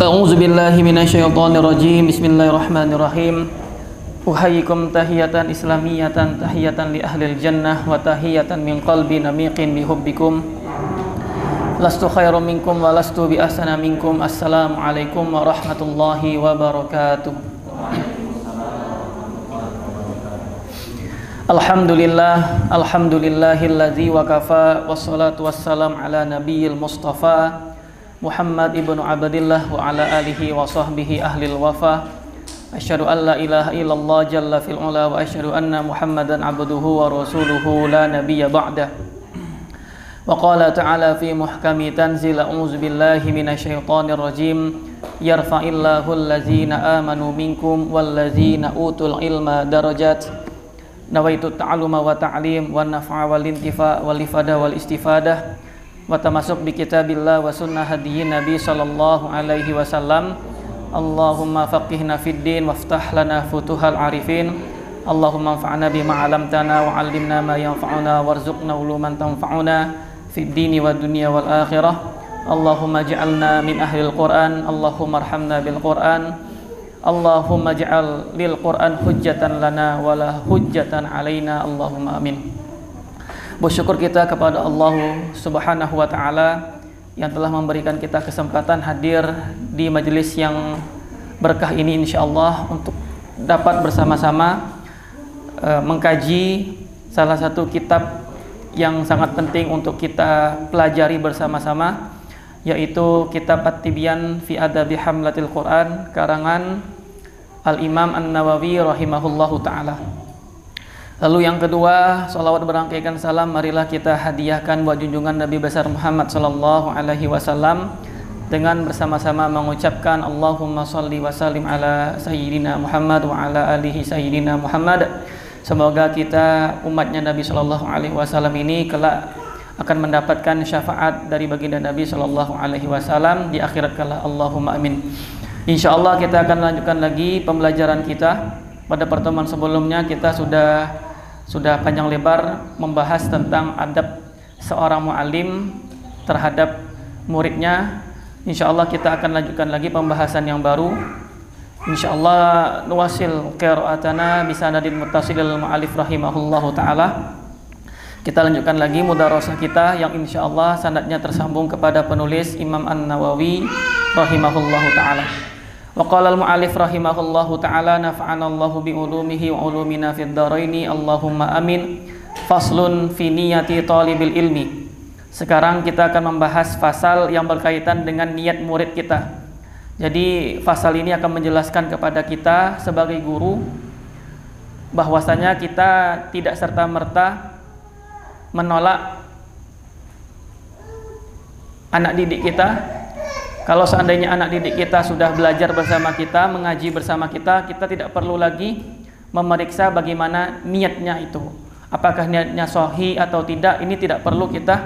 A'udzu billahi minasyaitonir rajim. Bismillahirrahmanirrahim. Uhayyikum tahiyatan islamiyatan tahiyatan li ahlil jannah wa tahiyatan min qalbin namiqin bihubbikum. Lastu khairum minkum wa lastu bi ahsana minkum. Assalamu alaikum warahmatullahi wabarakatuh. Alhamdulillahilladzi wa kafa wassalatu wassalam ala nabiyil mustafa Muhammad ibnu Abdillah wa ala alihi wa sahbihi ahlil wafa. Asyhadu an la ilaha illallah jalla fil ula wa asyhadu anna Muhammadan abduhu wa rasuluhu la nabiyya ba'dah. Wa qala ta'ala fi muhkami tanzil, a'udzu billahi minasyaitonir rajim. Yarfa'illahu allazina amanu minkum wallazina utul ilma darajat. Nawaitu ta'alluma wa ta'lim wa naf'a wal intifa wal ifada wal istifadah wa tamasuk bi kitabillah wa sunnah hadiyin nabi sallallahu alaihi wasallam. Allahumma faqihna fid din waftah lana futuhal arifin. Allahumma anfa'na bima 'allamtana wa 'allimna ma yanfa'una warzuqna uluman tanfa'una fid dini wad dunya wal akhirah. Allahumma ij'alna min ahlil Qur'an. Allahumma arhamna bil Qur'an. Allahumma ij'al lil Qur'an hujjatan lana wa la hujjatan alaina. Allahumma amin. Bersyukur kita kepada Allah Subhanahu wa ta'ala yang telah memberikan kita kesempatan hadir di majelis yang berkah ini, insyaallah, untuk dapat bersama-sama mengkaji salah satu kitab yang sangat penting untuk kita pelajari bersama-sama, yaitu kitab At-Tibyan fi Adabi Hamlatil Quran karangan Al-Imam An-Nawawi rahimahullahu ta'ala. Lalu yang kedua, salawat berangkaikan salam marilah kita hadiahkan buat junjungan Nabi besar Muhammad sallallahu alaihi wasallam dengan bersama-sama mengucapkan Allahumma shalli wa sallim ala sayyidina Muhammad wa ala alihi sayyidina Muhammad. Semoga kita umatnya Nabi sallallahu alaihi wasallam ini kelak akan mendapatkan syafaat dari baginda Nabi sallallahu alaihi wasallam di akhirat kala. Allahumma amin. Insyaallah kita akan lanjutkan lagi pembelajaran kita. Pada pertemuan sebelumnya kita sudah panjang lebar membahas tentang adab seorang muallim terhadap muridnya. Insyaallah kita akan lanjutkan lagi pembahasan yang baru. Insyaallah nuwasil qira'atana bisanadin muttasilil mu'allif rahimahullahu taala. Kita lanjutkan lagi mudarasah kita yang insyaallah sanadnya tersambung kepada penulis Imam An-Nawawi rahimahullahu taala. Wa qala al-mu'allif rahimahullahu ta'ala nafa'ana Allahu bi ulumihi wa ulumina fid dharaini. Allahumma amin. Faslun fi niyati talibil ilmi. Sekarang kita akan membahas fasal yang berkaitan dengan niat murid kita. Jadi fasal ini akan menjelaskan kepada kita sebagai guru bahwasanya kita tidak serta-merta menolak anak didik kita. Kalau seandainya anak didik kita sudah belajar bersama kita, mengaji bersama kita, kita tidak perlu lagi memeriksa bagaimana niatnya itu. Apakah niatnya sahih atau tidak, ini tidak perlu kita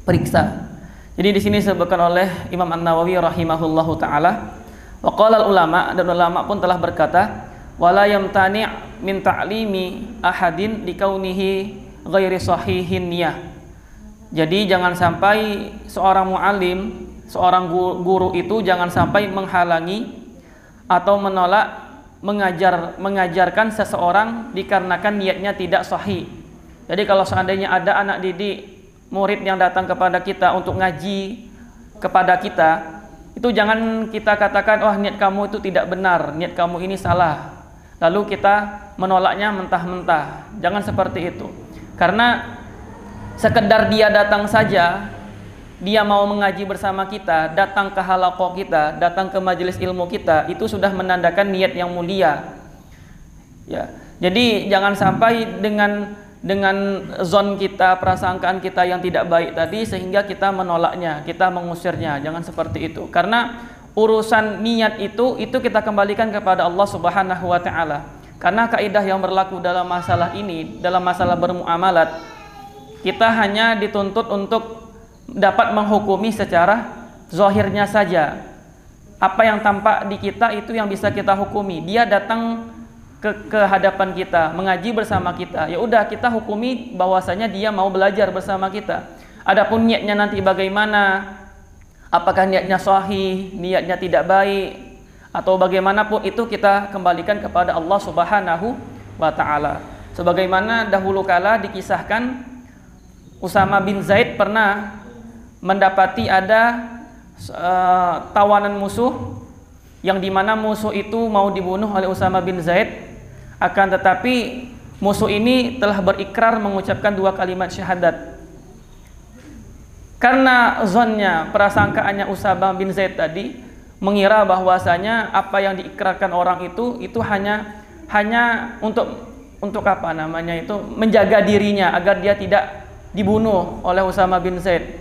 periksa. Jadi di sini disebutkan oleh Imam An-Nawawi rahimahullahu taala, wa qala ulama, dan ulama pun telah berkata, wala yamtani' min ta'limi ahadin likaunihi ghairi sahihin niyah. Jadi jangan sampai seorang muallim, seorang guru itu jangan sampai menghalangi atau menolak mengajarkan seseorang dikarenakan niatnya tidak sahih. Jadi kalau seandainya ada anak didik, murid yang datang kepada kita untuk ngaji kepada kita, itu jangan kita katakan, wah niat kamu itu tidak benar, niat kamu ini salah, lalu kita menolaknya mentah-mentah. Jangan seperti itu. Karena sekedar dia datang saja, dia mau mengaji bersama kita, datang ke halaqah kita, datang ke majelis ilmu kita, itu sudah menandakan niat yang mulia. Ya. Jadi jangan sampai dengan zon kita, prasangkaan kita yang tidak baik tadi sehingga kita menolaknya, kita mengusirnya. Jangan seperti itu. Karena urusan niat itu kita kembalikan kepada Allah Subhanahu wa taala. Karena kaidah yang berlaku dalam masalah ini, dalam masalah bermuamalat, kita hanya dituntut untuk dapat menghukumi secara zahirnya saja. Apa yang tampak di kita itu yang bisa kita hukumi. Dia datang ke hadapan kita, mengaji bersama kita, ya udah kita hukumi bahwasanya dia mau belajar bersama kita. Adapun niatnya nanti bagaimana, apakah niatnya sahih, niatnya tidak baik, atau bagaimanapun itu kita kembalikan kepada Allah Subhanahu wa ta'ala. Sebagaimana dahulu kala dikisahkan Usama bin Zaid pernah mendapati ada tawanan musuh, yang dimana musuh itu mau dibunuh oleh Usama bin Zaid, akan tetapi musuh ini telah berikrar mengucapkan 2 kalimat syahadat. Karena zonnya, prasangkaannya Usama bin Zaid tadi mengira bahwasanya apa yang diikrarkan orang itu hanya untuk apa namanya itu, menjaga dirinya agar dia tidak dibunuh oleh Usama bin Zaid.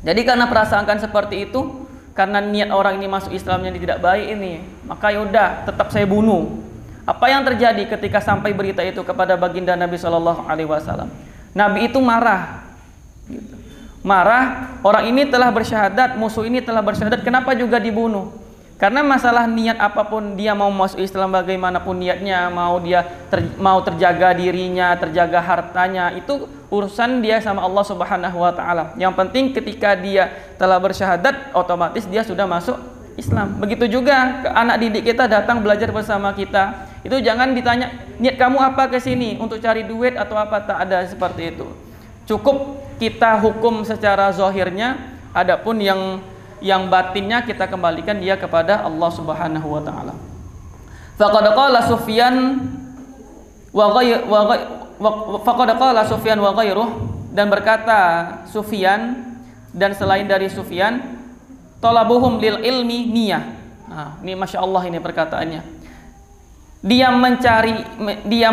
Jadi karena prasangkaan seperti itu, karena niat orang ini masuk Islamnya tidak baik ini, maka yaudah tetap saya bunuh. Apa yang terjadi ketika sampai berita itu kepada baginda Nabi Shallallahu Alaihi Wasallam? Nabi itu marah, gitu. Marah, orang ini telah bersyahadat, musuh ini telah bersyahadat, kenapa juga dibunuh? Karena masalah niat apapun, dia mau masuk Islam bagaimanapun niatnya, mau terjaga dirinya, terjaga hartanya, itu urusan dia sama Allah Subhanahu wa ta'ala. Yang penting ketika dia telah bersyahadat, otomatis dia sudah masuk Islam. Begitu juga anak didik kita datang belajar bersama kita, itu jangan ditanya niat kamu apa ke sini, untuk cari duit atau apa, tak ada seperti itu. Cukup kita hukum secara zahirnya, adapun yang batinnya kita kembalikan dia kepada Allah Subhanahu wa taala. Faqad qala Sufyan wa ghairuh, dan berkata Sufyan dan selain dari Sufyan, talabuhum lil ilmi niyah. Nah, ini Masya Allah ini perkataannya. Dia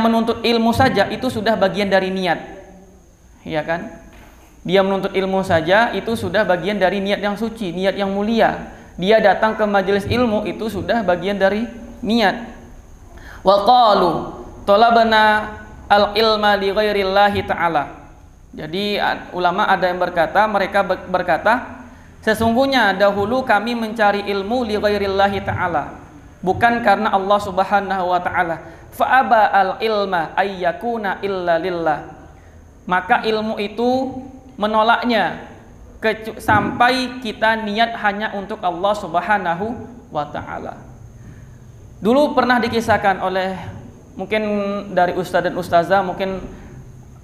menuntut ilmu saja itu sudah bagian dari niat. Iya kan? Dia menuntut ilmu saja itu sudah bagian dari niat yang suci, niat yang mulia. Dia datang ke majelis ilmu itu sudah bagian dari niat. Wa qalu talabna al-ilma li ghairillahi ta'ala. Jadi ulama ada yang berkata, mereka berkata, sesungguhnya dahulu kami mencari ilmu li ghairillahi ta'ala, bukan karena Allah Subhanahu wa ta'ala. Fa aba al-ilma ayyakuna illa lillah. Maka ilmu itu menolaknya sampai kita niat hanya untuk Allah Subhanahu wa ta'ala. Dulu pernah dikisahkan oleh mungkin dari ustadz dan ustazah, mungkin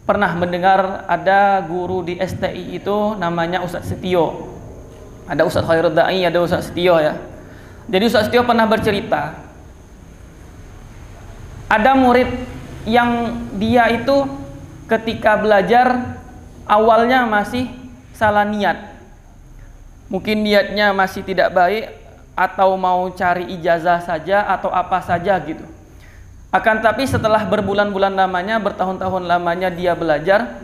pernah mendengar ada guru di STI itu namanya Ustadz Setio. Ada Ustadz Khairul Da'i, ada Ustadz Setio ya. Jadi Ustadz Setio pernah bercerita, ada murid yang dia itu ketika belajar awalnya masih salah niat, mungkin niatnya masih tidak baik, atau mau cari ijazah saja atau apa saja gitu. Akan tapi setelah berbulan-bulan lamanya, bertahun-tahun lamanya dia belajar,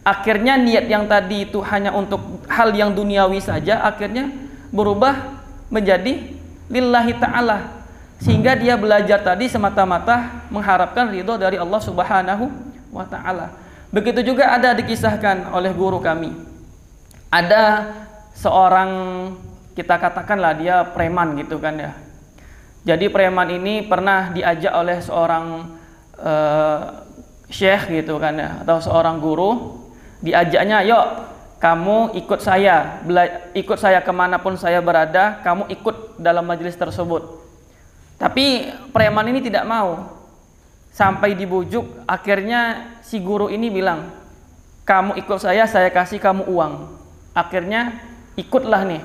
akhirnya niat yang tadi itu hanya untuk hal yang duniawi saja, akhirnya berubah menjadi lillahi ta'ala, sehingga dia belajar tadi semata-mata mengharapkan ridho dari Allah Subhanahu wa ta'ala. Begitu juga ada dikisahkan oleh guru kami, ada seorang, kita katakanlah dia preman gitu kan ya. Jadi preman ini pernah diajak oleh seorang syekh gitu kan ya, atau seorang guru, diajaknya, yuk kamu ikut saya kemanapun saya berada, kamu ikut dalam majelis tersebut. Tapi preman ini tidak mau. Sampai dibujuk, akhirnya si guru ini bilang, kamu ikut saya kasih kamu uang. Akhirnya ikutlah nih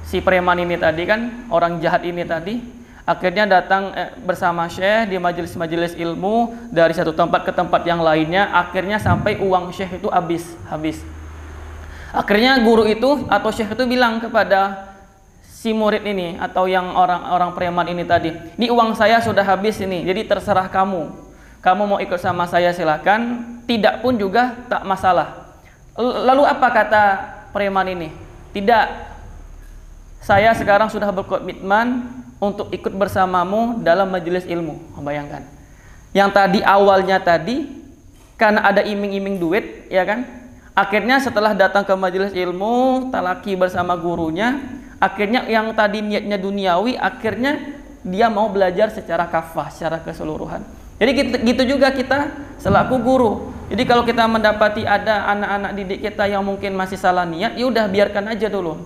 si preman ini tadi kan, orang jahat ini tadi. Akhirnya datang bersama syekh di majelis-majelis ilmu, dari satu tempat ke tempat yang lainnya. Akhirnya sampai uang syekh itu habis. Akhirnya guru itu atau syekh itu bilang kepada si murid ini atau yang orang preman ini tadi, ini uang saya sudah habis ini, jadi terserah kamu. Kamu mau ikut sama saya silakan, tidak pun juga tak masalah. Lalu apa kata preman ini? Tidak, saya sekarang sudah berkomitmen untuk ikut bersamamu dalam majelis ilmu. Bayangkan, yang tadi awalnya tadi karena ada iming-iming duit, ya kan? Akhirnya setelah datang ke majelis ilmu, talaki bersama gurunya, akhirnya yang tadi niatnya duniawi, akhirnya dia mau belajar secara kafah, secara keseluruhan. Jadi gitu juga kita selaku guru. Jadi kalau kita mendapati ada anak-anak didik kita yang mungkin masih salah niat, ya udah biarkan aja dulu.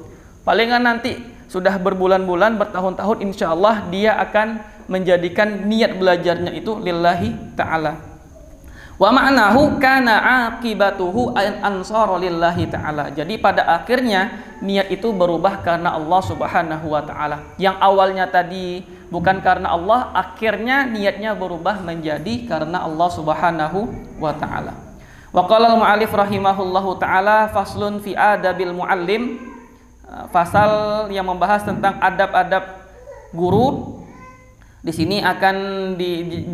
Palingan nanti sudah berbulan-bulan, bertahun-tahun, insya Allah dia akan menjadikan niat belajarnya itu lillahi ta'ala. Wa ma'nahu kana aqibatuhu ansara lillahi ta'ala. Jadi pada akhirnya niat itu berubah karena Allah Subhanahu wa taala. Yang awalnya tadi bukan karena Allah, akhirnya niatnya berubah menjadi karena Allah Subhanahu wa taala. Wa qala al-mu'allif rahimahullahu taala faslun fi adabil muallim. Fasal yang membahas tentang adab-adab guru. Di sini akan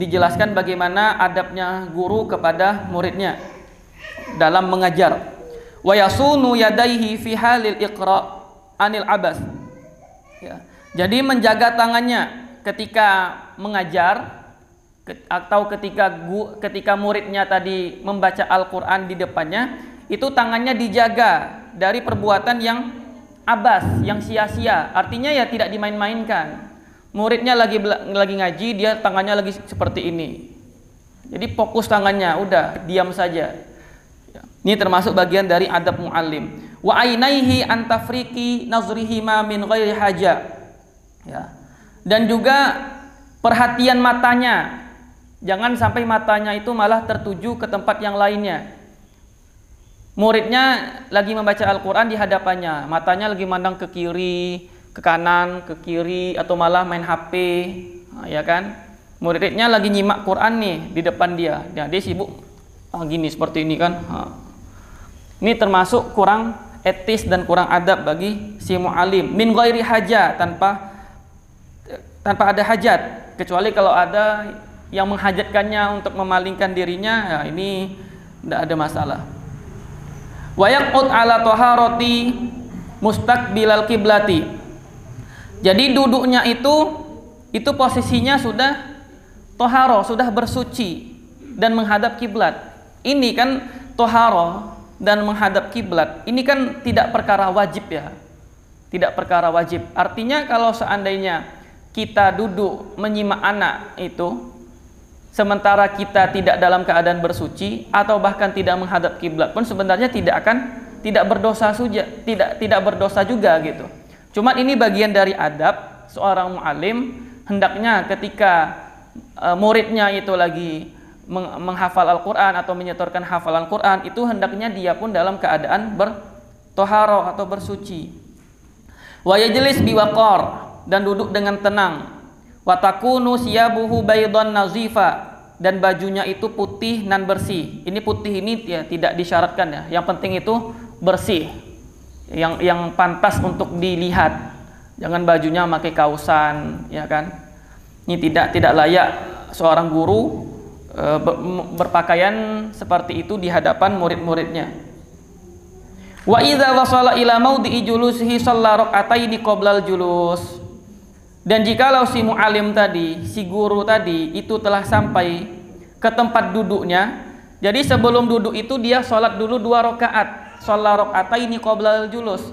dijelaskan bagaimana adabnya guru kepada muridnya dalam mengajar. Wa yasunu yadaihi fi halil iqra anil abas. Ya. Jadi menjaga tangannya ketika mengajar atau ketika muridnya tadi membaca Al-Qur'an di depannya, itu tangannya dijaga dari perbuatan yang abas, yang sia-sia. Artinya ya tidak dimain-mainkan. Muridnya lagi ngaji, dia tangannya lagi seperti ini. Jadi fokus tangannya, udah diam saja. Ini termasuk bagian dari adab muallim. Wa ainaihi an tafriqi nazrihima min ghairi haja. Ya. Dan juga perhatian matanya. Jangan sampai matanya itu malah tertuju ke tempat yang lainnya. Muridnya lagi membaca Al-Qur'an di hadapannya, matanya lagi mandang ke kiri, ke kanan, ke kiri, atau malah main HP, ya kan? Muridnya lagi nyimak Quran nih di depan dia, dia sibuk gini seperti ini kan? Ini termasuk kurang etis dan kurang adab bagi si mu'alim. Min ghairi haja, tanpa ada hajat, kecuali kalau ada yang menghajatkannya untuk memalingkan dirinya, ya ini tidak ada masalah. Wa yaqut ala taharati mustaqbilal qiblati. Jadi duduknya itu posisinya sudah toharo, sudah bersuci dan menghadap kiblat. Ini kan toharo dan menghadap kiblat. Ini kan tidak perkara wajib ya, tidak perkara wajib. Artinya kalau seandainya kita duduk menyimak anak itu, sementara kita tidak dalam keadaan bersuci atau bahkan tidak menghadap kiblat pun sebenarnya tidak berdosa juga gitu. Cuma ini bagian dari adab seorang muallim, hendaknya ketika muridnya itu lagi menghafal Al-Qur'an atau menyetorkan hafalan Qur'an, itu hendaknya dia pun dalam keadaan bertoharo atau bersuci. Wa yajlis biwaqar, dan duduk dengan tenang. Wa takunu siyabuhu baydan nazifa, dan bajunya itu putih nan bersih. Ini putih ini ya tidak disyaratkan ya. Yang penting itu bersih. Yang pantas untuk dilihat. Jangan bajunya pakai kausan, ya kan? Ini tidak layak seorang guru berpakaian seperti itu di hadapan murid-muridnya. Wa idza wasala ila maudhi'i julusihi shalla rak'ataini qoblal julus. Dan jikalau si mu'alim tadi, si guru tadi itu telah sampai ke tempat duduknya, jadi sebelum duduk itu dia sholat dulu 2 rakaat. Shalla rak'ataini qoblal julus.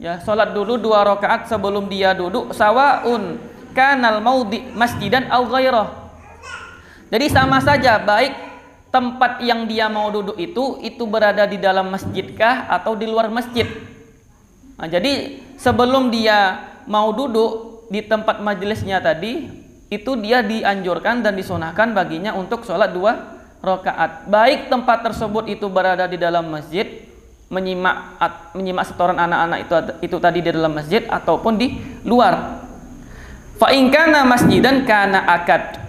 Ya, sholat dulu 2 rakaat sebelum dia duduk, sawaun kanal maudhi masjidan aw ghairah. Jadi sama saja, baik tempat yang dia mau duduk itu berada di dalam masjidkah atau di luar masjid. Nah, jadi sebelum dia mau duduk di tempat majelisnya tadi, itu dia dianjurkan dan disunahkan baginya untuk sholat 2 rakaat. Baik tempat tersebut itu berada di dalam masjid, menyimak setoran anak-anak itu tadi di dalam masjid ataupun di luar. Fa in kana masjidan kana akad.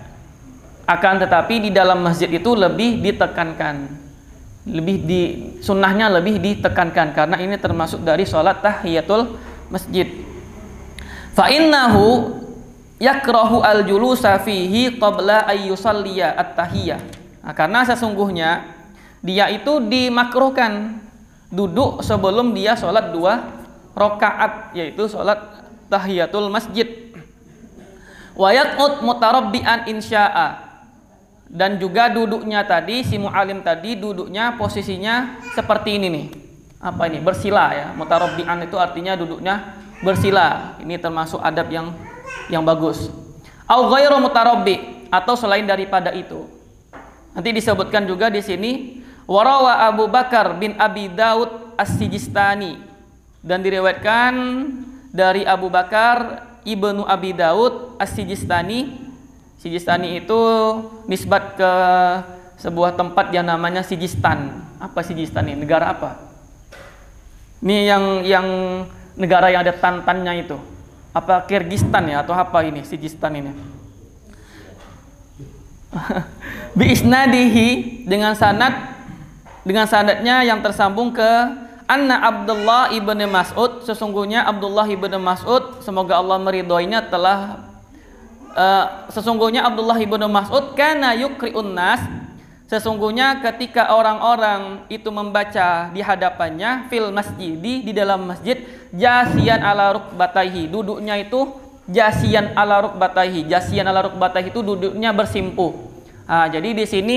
Akan tetapi di dalam masjid itu lebih ditekankan. Sunnahnya lebih ditekankan karena ini termasuk dari sholat tahiyatul masjid. Fa innahu yakrahu al-julusa fihi qabla ayyusalliya at-tahiyyah. Nah, karena sesungguhnya dia itu dimakruhkan duduk sebelum dia sholat 2 rakaat, yaitu sholat tahiyatul masjid. Wa yaqut mutarabbi'an insya'a. Dan juga duduknya tadi, si mu'alim tadi duduknya posisinya seperti ini nih. Apa ini? Bersila ya. Mutarabbi'an itu artinya duduknya bersila. Ini termasuk adab yang bagus. Au ghairu mutarabbi, atau selain daripada itu. Nanti disebutkan juga di sini, warawa Abu Bakar bin Abi Daud As-Sijistani dan diriwayatkan dari Abu Bakar Ibnu Abi Daud As-Sijistani. Sijistani itu nisbat ke sebuah tempat yang namanya Sijistan. Apa Sijistan ini? Negara apa? Ini yang negara yang ada tantannya itu. Apa Kirgistan ya atau apa ini Sijistan ini? Bi isnadihi dengan sanadnya yang tersambung ke anna Abdullah ibnu Mas'ud, sesungguhnya Abdullah ibnu Mas'ud, semoga Allah meridhoinya, telah sesungguhnya Abdullah ibnu Mas'ud kana yukri'un nas, sesungguhnya ketika orang-orang itu membaca di hadapannya fil masjidi, di dalam masjid, jasian ala rukbatayhi, duduknya itu jasian ala rukbatayhi. Jasian ala rukbatayhi itu duduknya bersimpuh. Nah, jadi di sini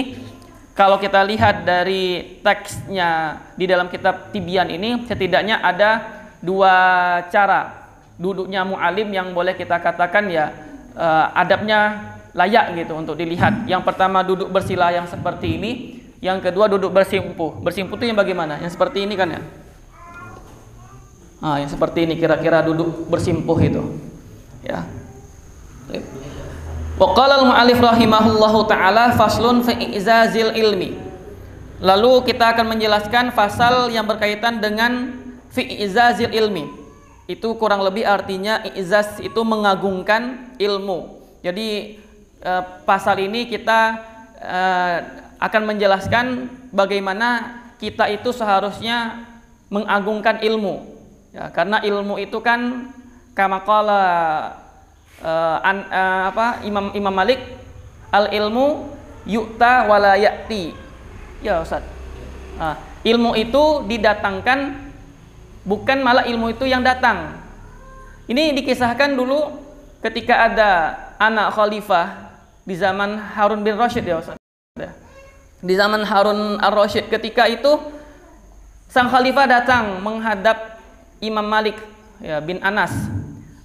kalau kita lihat dari teksnya di dalam kitab Tibyan ini, setidaknya ada dua cara duduknya mu'alim yang boleh kita katakan ya adabnya layak gitu untuk dilihat. Yang pertama duduk bersila yang seperti ini, yang kedua duduk bersimpuh. Bersimpuh itu yang bagaimana? Yang seperti ini kan ya? Yang seperti ini kira-kira duduk bersimpuh itu. Ya. Wa qala al-mu'allif rahimahullahu taala faslun fi i'zazil ilmi. Lalu kita akan menjelaskan pasal yang berkaitan dengan fi i'zazil ilmi. Itu kurang lebih artinya i'zaz itu mengagungkan ilmu. Jadi pasal ini kita akan menjelaskan bagaimana kita itu seharusnya mengagungkan ilmu. Ya, karena ilmu itu kan kama qala Imam Malik, al ilmu yu'ta wala ya'ti. Ya Ustaz. Ilmu itu didatangkan, bukan malah ilmu itu yang datang. Ini dikisahkan dulu ketika ada anak khalifah di zaman Harun bin Rashid ya Ustaz. Di zaman Harun ar-Rasyid, ketika itu sang khalifah datang menghadap Imam Malik ya, bin Anas,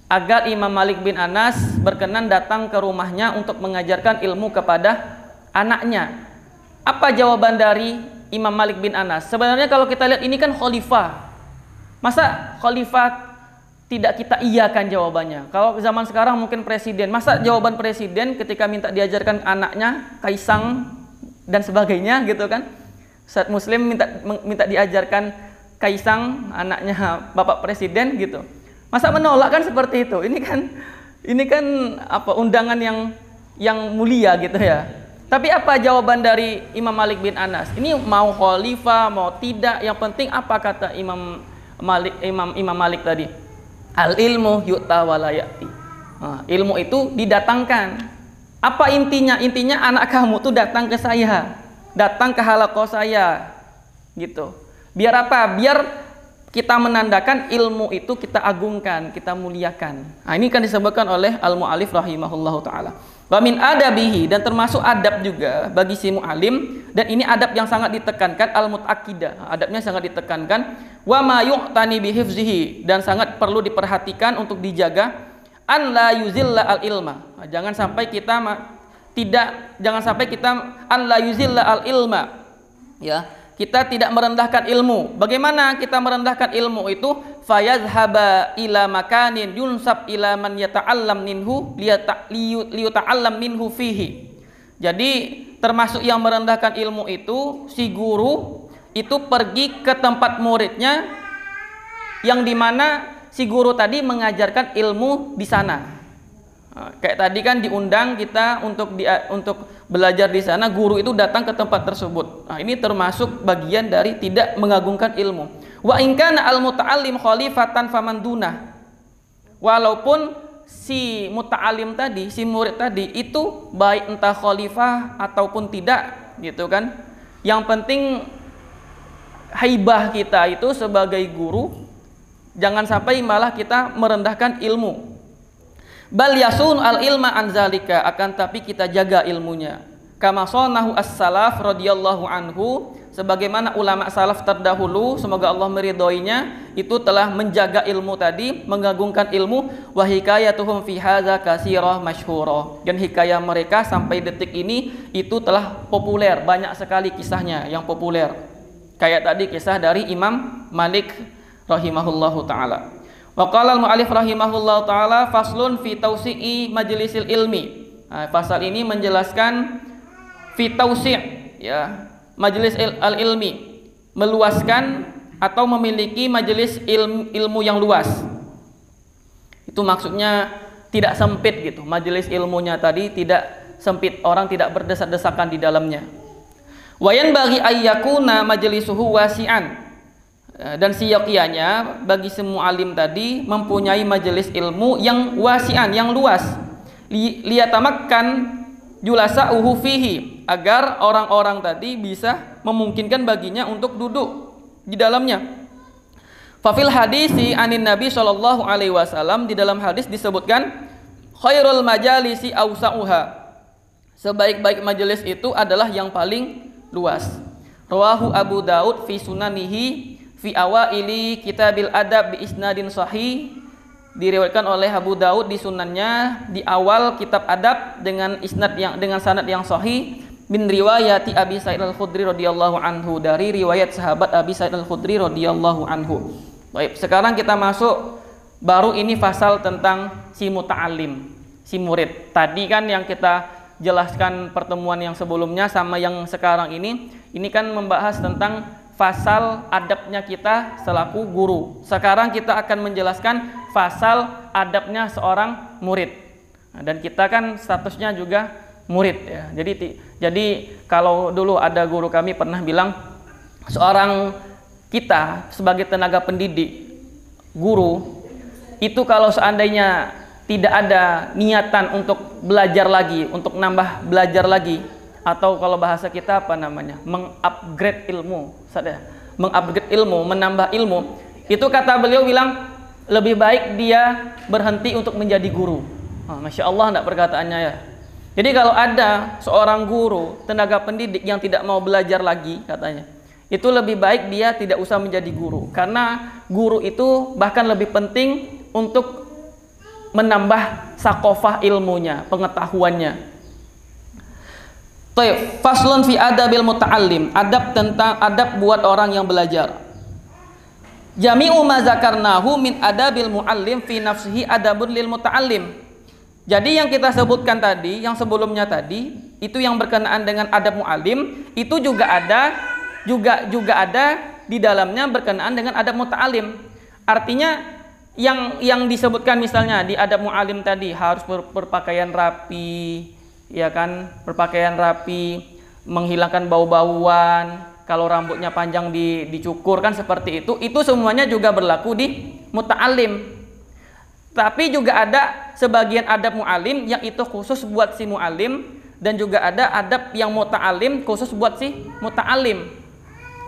agar Imam Malik bin Anas berkenan datang ke rumahnya untuk mengajarkan ilmu kepada anaknya. Apa jawaban dari Imam Malik bin Anas? Sebenarnya kalau kita lihat ini kan khalifah. Masa khalifah tidak kita iyakan jawabannya? Kalau zaman sekarang mungkin presiden. Masa jawaban presiden ketika minta diajarkan anaknya, Kaisang dan sebagainya gitu kan? Saat Muslim minta diajarkan Kaisang, anaknya Bapak Presiden gitu. Masa menolak kan seperti itu? Ini kan apa undangan yang mulia gitu ya. Tapi apa jawaban dari Imam Malik bin Anas? Ini mau khalifah mau tidak, yang penting apa kata Imam Malik tadi? Al ilmu yu'ta wala ya'ti. Ilmu itu didatangkan. Apa intinya? Intinya anak kamu tuh datang ke saya, datang ke halaqah saya gitu. Biar apa? Biar kita menandakan ilmu itu kita agungkan, kita muliakan. Ini kan disebutkan oleh al-mu'allif rahimahullahu taala. Wa min adabihi, dan termasuk adab juga bagi si mu'alim, dan ini adab yang sangat ditekankan, al-mutaqqidah. Adabnya sangat ditekankan. Wa ma yu'tani bihifzihi, dan sangat perlu diperhatikan untuk dijaga an la yuzilla al-ilma. Jangan sampai kita an la yuzilla al-ilma. Ya. Kita tidak merendahkan ilmu. Bagaimana kita merendahkan ilmu itu? Fayadhhaba ila makanin yunsab ila man yata'allam minhu liyata'allam minhu fihi. Jadi termasuk yang merendahkan ilmu itu, si guru itu pergi ke tempat muridnya yang dimana si guru tadi mengajarkan ilmu di sana. Kayak tadi kan diundang kita untuk belajar di sana, guru itu datang ke tempat tersebut. Ini termasuk bagian dari tidak mengagungkan ilmu. Wa in kana al-muta'allim khalifatan faman dunah. Walaupun si muta'allim tadi, si murid tadi itu baik entah khalifah ataupun tidak, gitu kan. Yang penting haibah kita itu sebagai guru, jangan sampai malah kita merendahkan ilmu. Bal yasun al ilma anzalika, akan tapi kita jaga ilmunya. Kama sonahu as-salaf radhiyallahu anhu, sebagaimana ulama salaf terdahulu, semoga Allah meridhoinya, itu telah menjaga ilmu tadi, mengagungkan ilmu. Wa hikayatuhum fi hadza katsirah masyhurah, dan hikayah mereka sampai detik ini itu telah populer, banyak sekali kisahnya yang populer. Kayak tadi kisah dari Imam Malik rahimahullahu taala. Wa qala al-mu'allif rahimahullahu taala faslun fi tausi'i majlisil ilmi. Nah, pasal ini menjelaskan fi tausi', ya, majelis al-ilmi, meluaskan atau memiliki majelis ilmu yang luas. Itu maksudnya tidak sempit gitu. Majelis ilmunya tadi tidak sempit, orang tidak berdesak-desakan di dalamnya. Wayan bagi ayyakuna majlisuhu wasi'an. Dan siyokianya bagi semua alim tadi mempunyai majelis ilmu yang wasi'an, yang luas. Liyatamakkan julasa'uhu fihi, agar orang-orang tadi bisa memungkinkan baginya untuk duduk di dalamnya. Fafil hadisi anin Nabi sallallahu alaihi wasallam, di dalam hadis disebutkan khairul majalisi awsa'uha, sebaik-baik majelis itu adalah yang paling luas. Rawahu Abu Daud fi sunanihi fi awaili kitabil adab bi isnadin sahih, diriwayatkan oleh Abu Daud di sunannya di awal kitab adab dengan isnad yang dengan sanad yang sahih, bin riwayati Abi Sa'id Al-Khudri radhiyallahu anhu, dari riwayat sahabat Abi Sa'id Al-Khudri radhiyallahu anhu. Baik, sekarang kita masuk baru ini fasal tentang si muta'alim, si murid. Tadi kan yang kita jelaskan pertemuan yang sebelumnya sama yang sekarang ini kan membahas tentang fasal adabnya kita selaku guru. Sekarang kita akan menjelaskan fasal adabnya seorang murid. Nah, dan kita kan statusnya juga murid ya. Jadi kalau dulu ada guru kami pernah bilang, seorang kita sebagai tenaga pendidik, guru itu kalau seandainya tidak ada niatan untuk belajar lagi, untuk nambah belajar lagi, atau kalau bahasa kita apa namanya, mengupgrade ilmu, mengupgrade ilmu, menambah ilmu, itu kata beliau bilang lebih baik dia berhenti untuk menjadi guru. Masya Allah, enggak perkataannya ya. Jadi kalau ada seorang guru, tenaga pendidik yang tidak mau belajar lagi katanya, itu lebih baik dia tidak usah menjadi guru, karena guru itu bahkan lebih penting untuk menambah sakofah ilmunya, pengetahuannya. Taib, faslun fi adabil muta'allim, adab tentang adab buat orang yang belajar. Jami'u ma zakarnahu min adabil muallim fi nafsihi adabun lil muta'allim. Jadi yang kita sebutkan tadi, yang sebelumnya tadi, itu yang berkenaan dengan adab muallim, itu juga ada di dalamnya berkenaan dengan adab muta'allim. Artinya yang disebutkan misalnya di adab muallim tadi harus berpakaian rapi, ya kan, berpakaian rapi, menghilangkan bau-bauan, kalau rambutnya panjang dicukur kan seperti itu semuanya juga berlaku di muta'allim. Tapi juga ada sebagian adab mu'alim yang itu khusus buat si mu'alim, dan juga ada adab yang muta'alim khusus buat si muta'alim.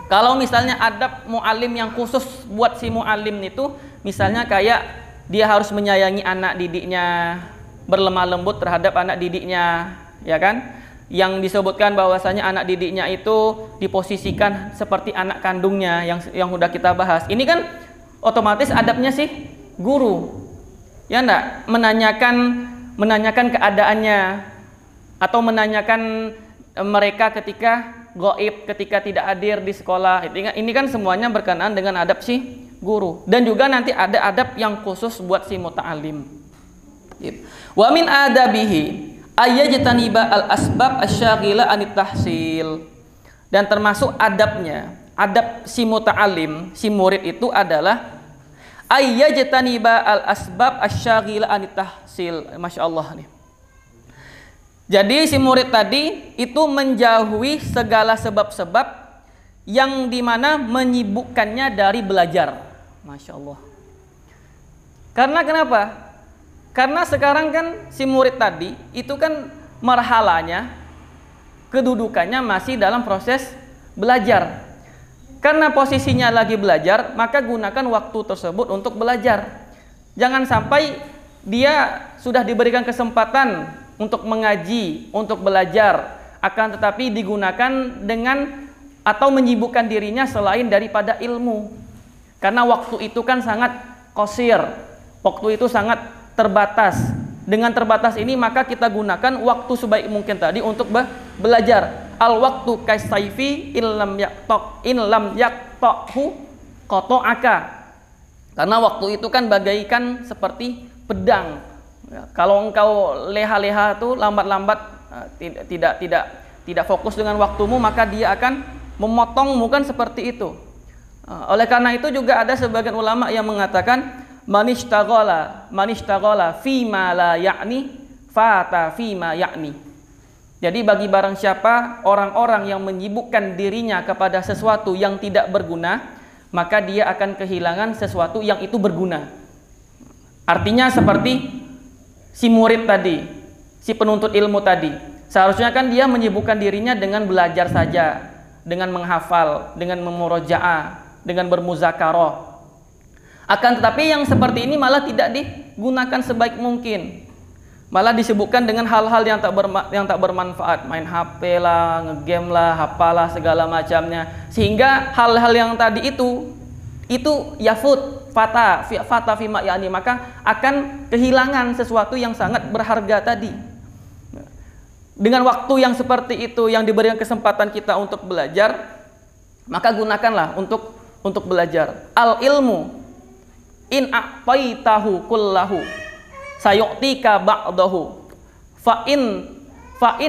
Kalau misalnya adab mu'alim yang khusus buat si mu'alim itu, misalnya kayak dia harus menyayangi anak didiknya, berlemah lembut terhadap anak didiknya, ya kan? Yang disebutkan bahwasanya anak didiknya itu diposisikan seperti anak kandungnya yang sudah kita bahas. Ini kan otomatis adabnya sih guru. Ya enggak, menanyakan keadaannya, atau menanyakan mereka ketika gaib, ketika tidak hadir di sekolah. Ini kan semuanya berkenaan dengan adab si guru. Dan juga nanti ada adab yang khusus buat si muta'alim. Wa min adabihi ayyajtaniba al-asbab asyaghila anit tahsil. Dan termasuk adabnya, adab si muta'alim, si murid itu adalah ayyajtaniba al-asbab asyaghila anit tahsil. Masya Allah nih. Jadi si murid tadi itu menjauhi segala sebab-sebab yang dimana menyibukkannya dari belajar. Masya Allah. Karena kenapa? Karena sekarang kan si murid tadi itu kan marhalanya, kedudukannya masih dalam proses belajar. Karena posisinya lagi belajar, maka gunakan waktu tersebut untuk belajar. Jangan sampai dia sudah diberikan kesempatan untuk mengaji, untuk belajar, akan tetapi digunakan dengan atau menyibukkan dirinya selain daripada ilmu. Karena waktu itu kan sangat qasir, waktu itu sangat terbatas. Dengan terbatas ini maka kita gunakan waktu sebaik mungkin tadi untuk belajar. Al waktu kaisaifi in lam yaqtahu qata'aka. Karena waktu itu kan bagaikan seperti pedang. Ya, kalau engkau leha-leha tuh lambat-lambat, tidak fokus dengan waktumu, maka dia akan memotongmu, kan seperti itu. Oleh karena itu juga ada sebagian ulama yang mengatakan manishtaghala fima la ya'ni fata fima ya'ni. Jadi bagi barang siapa orang-orang yang menyibukkan dirinya kepada sesuatu yang tidak berguna, maka dia akan kehilangan sesuatu yang itu berguna. Artinya seperti si murid tadi, si penuntut ilmu tadi, seharusnya kan dia menyibukkan dirinya dengan belajar saja, dengan menghafal, dengan memurojaah, dengan bermuzakarah. Akan tetapi yang seperti ini malah tidak digunakan sebaik mungkin, malah disibukkan dengan hal-hal yang tak bermanfaat, main HP lah, ngegame lah, hafalah segala macamnya, sehingga hal-hal yang tadi itu fata fima yani, maka akan kehilangan sesuatu yang sangat berharga tadi. Dengan waktu yang seperti itu yang diberikan kesempatan kita untuk belajar, maka gunakanlah untuk belajar. Al ilmu in a'taitahu kullahu sayu'tika ba'dahu fa in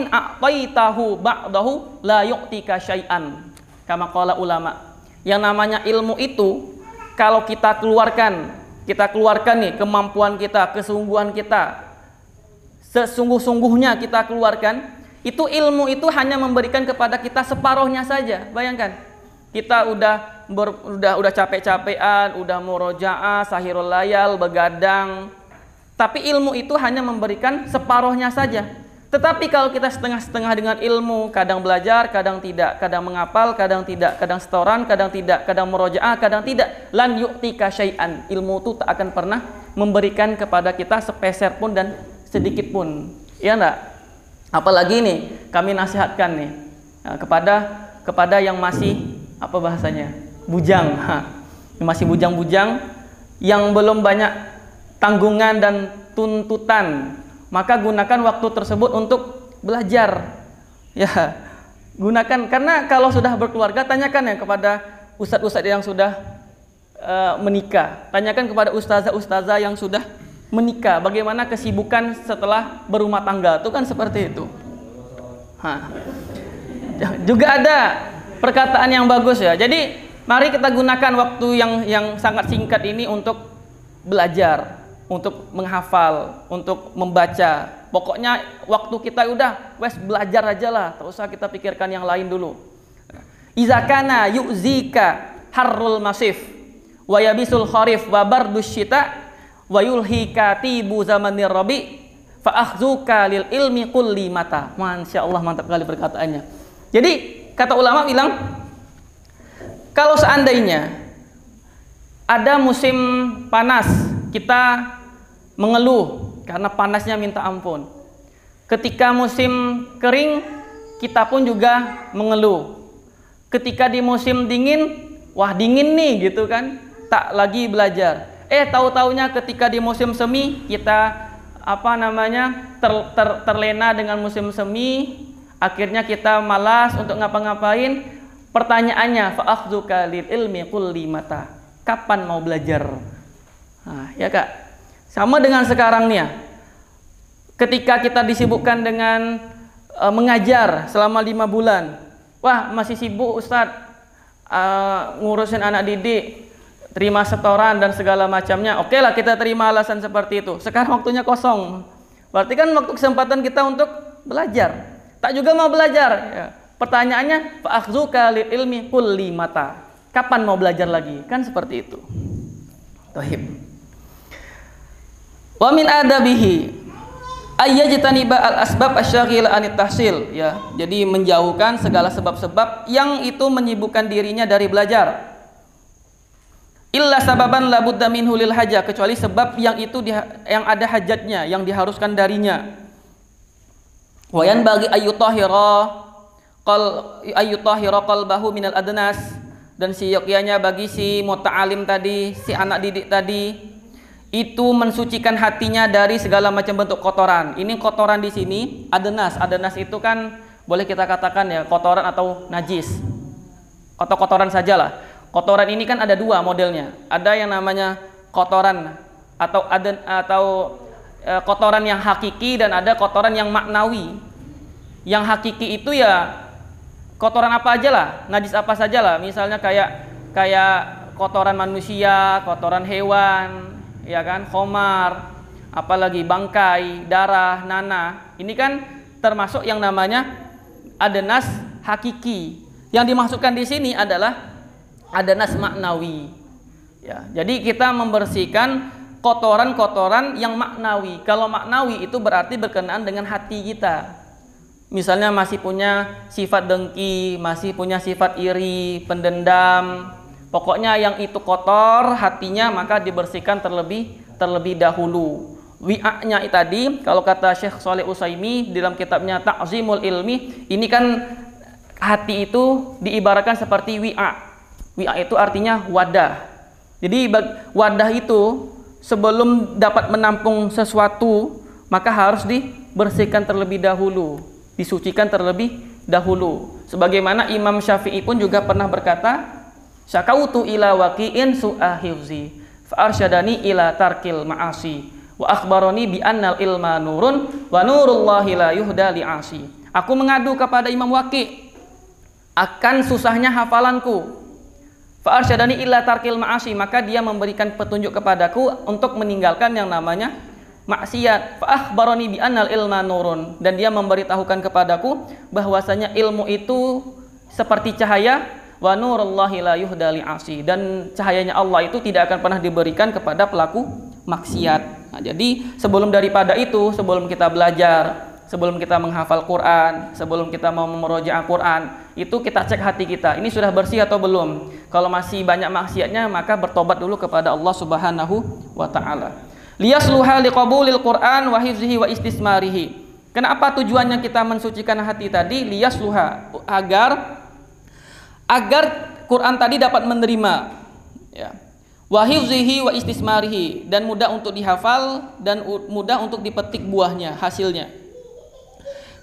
a'taitahu ba'dahu la yu'tika syai'an. Kama qala ulama. Yang namanya ilmu itu kalau kita keluarkan nih kemampuan kita, kesungguhan kita, sesungguh-sungguhnya kita keluarkan, itu ilmu itu hanya memberikan kepada kita separuhnya saja. Bayangkan, kita udah capek-capean, udah murojaah, sahirul layal, begadang, tapi ilmu itu hanya memberikan separuhnya saja. Tetapi kalau kita setengah-setengah dengan ilmu, kadang belajar, kadang tidak, kadang menghafal, kadang tidak, kadang setoran, kadang tidak, kadang murojaah, kadang tidak, lan yu'tika syai'an, ilmu itu tak akan pernah memberikan kepada kita sepeser pun dan sedikit pun. Iya enggak? Apalagi nih kami nasihatkan nih kepada yang masih apa bahasanya? Bujang. Yang masih bujang-bujang, yang belum banyak tanggungan dan tuntutan, maka gunakan waktu tersebut untuk belajar. Ya, gunakan, karena kalau sudah berkeluarga, tanyakan ya kepada ustadz-ustadz yang sudah menikah, tanyakan kepada ustazah-ustazah yang sudah menikah, bagaimana kesibukan setelah berumah tangga, itu kan seperti itu. Juga ada perkataan yang bagus ya. Jadi mari kita gunakan waktu yang sangat singkat ini untuk belajar, untuk menghafal, untuk membaca. Pokoknya waktu kita udah belajar aja lah, tak usah kita pikirkan yang lain dulu. Izakana yu'zika harrul masif wa yabisul kharif wa bardus syita wa yulhika tibu zamanir rabi fa akhzuka lil ilmi kulli mata. Masya Allah, mantap kali perkataannya. Jadi kata ulama bilang, kalau seandainya ada musim panas, kita mengeluh karena panasnya minta ampun. Ketika musim kering, kita pun juga mengeluh. Ketika di musim dingin, wah dingin nih gitu kan, tak lagi belajar. Tahu-taunya ketika di musim semi, kita terlena dengan musim semi, akhirnya kita malas untuk ngapa-ngapain. Pertanyaannya, fa akhzuka lil ilmi kulli mata. Kapan mau belajar? Nah, ya Kak. Sama dengan sekarang nih ya, ketika kita disibukkan dengan mengajar selama 5 bulan, wah masih sibuk Ustadz, ngurusin anak didik, terima setoran dan segala macamnya. Oke lah, kita terima alasan seperti itu. Sekarang waktunya kosong, berarti kan waktu kesempatan kita untuk belajar. Tak juga mau belajar ya. Pertanyaannya, fa akhzuka lil ilmi kulli mata. Kapan mau belajar lagi? Kan seperti itu. Tohib. Wa min adabihi ayyajtaniba al asbab asyaghila anit tahsil, ya. Jadi menjauhkan segala sebab-sebab yang itu menyibukkan dirinya dari belajar. Illa sababan la budda minhu lil hajah, kecuali sebab yang itu yang ada hajatnya, yang diharuskan darinya. Wa yanbaghi ayyutahhira qalbahu minal adnas, dan siyogyanya bagi si muta'alim tadi, si anak didik tadi, itu mensucikan hatinya dari segala macam bentuk kotoran. Ini kotoran di sini adnas. Adnas itu kan boleh kita katakan ya kotoran atau najis, atau kotoran sajalah. Kotoran ini kan ada dua modelnya. Ada yang namanya kotoran kotoran yang hakiki dan ada kotoran yang maknawi. Yang hakiki itu ya kotoran apa aja lah, najis apa saja lah. Misalnya kayak kotoran manusia, kotoran hewan, ya kan, khomar, apalagi bangkai, darah, nanah. Ini kan termasuk yang namanya adanas hakiki. Yang dimaksudkan di sini adalah adanas maknawi. Ya, jadi kita membersihkan kotoran-kotoran yang maknawi. Kalau maknawi itu berarti berkenaan dengan hati kita. Misalnya masih punya sifat dengki, masih punya sifat iri, pendendam. Pokoknya yang itu kotor hatinya, maka dibersihkan terlebih dahulu. Wi'a'nya tadi, kalau kata Syekh Shalih Utsaimin dalam kitabnya Ta'zimul Ilmi, ini kan hati itu diibaratkan seperti wi'a. Wi'a itu artinya wadah. Jadi wadah itu sebelum dapat menampung sesuatu, maka harus dibersihkan terlebih dahulu, disucikan terlebih dahulu. Sebagaimana Imam Syafi'i pun juga pernah berkata, syakautu ila waqi'in su'a hifzi fa arsyadani ila tarkil ma'asi wa akhbarani bi annal ilma nurun wa nurullahi la yuhda li'asi. Aku mengadu kepada Imam Waqi' akan susahnya hafalanku. Fa arsyadani ila tarkil ma'asi, maka dia memberikan petunjuk kepadaku untuk meninggalkan yang namanya maksiat. Fa akhbarani bi annal ilma nurun, dan dia memberitahukan kepadaku bahwasanya ilmu itu seperti cahaya, wa nurullahi la yuhda li'asi, dan cahayanya Allah itu tidak akan pernah diberikan kepada pelaku maksiat. Nah, jadi sebelum daripada itu, sebelum kita belajar, sebelum kita menghafal Quran, sebelum kita mau memurojaah Quran, itu kita cek hati kita, ini sudah bersih atau belum. Kalau masih banyak maksiatnya, maka bertobat dulu kepada Allah Subhanahu wa taala. Liyasluha liqabulil Quran wa hifzihi wa istismarihi. Kenapa tujuannya kita mensucikan hati tadi? Liyasluha, agar Quran tadi dapat menerima, ya. Wa hifzihi wa istismarihi, dan mudah untuk dihafal dan mudah untuk dipetik buahnya, hasilnya.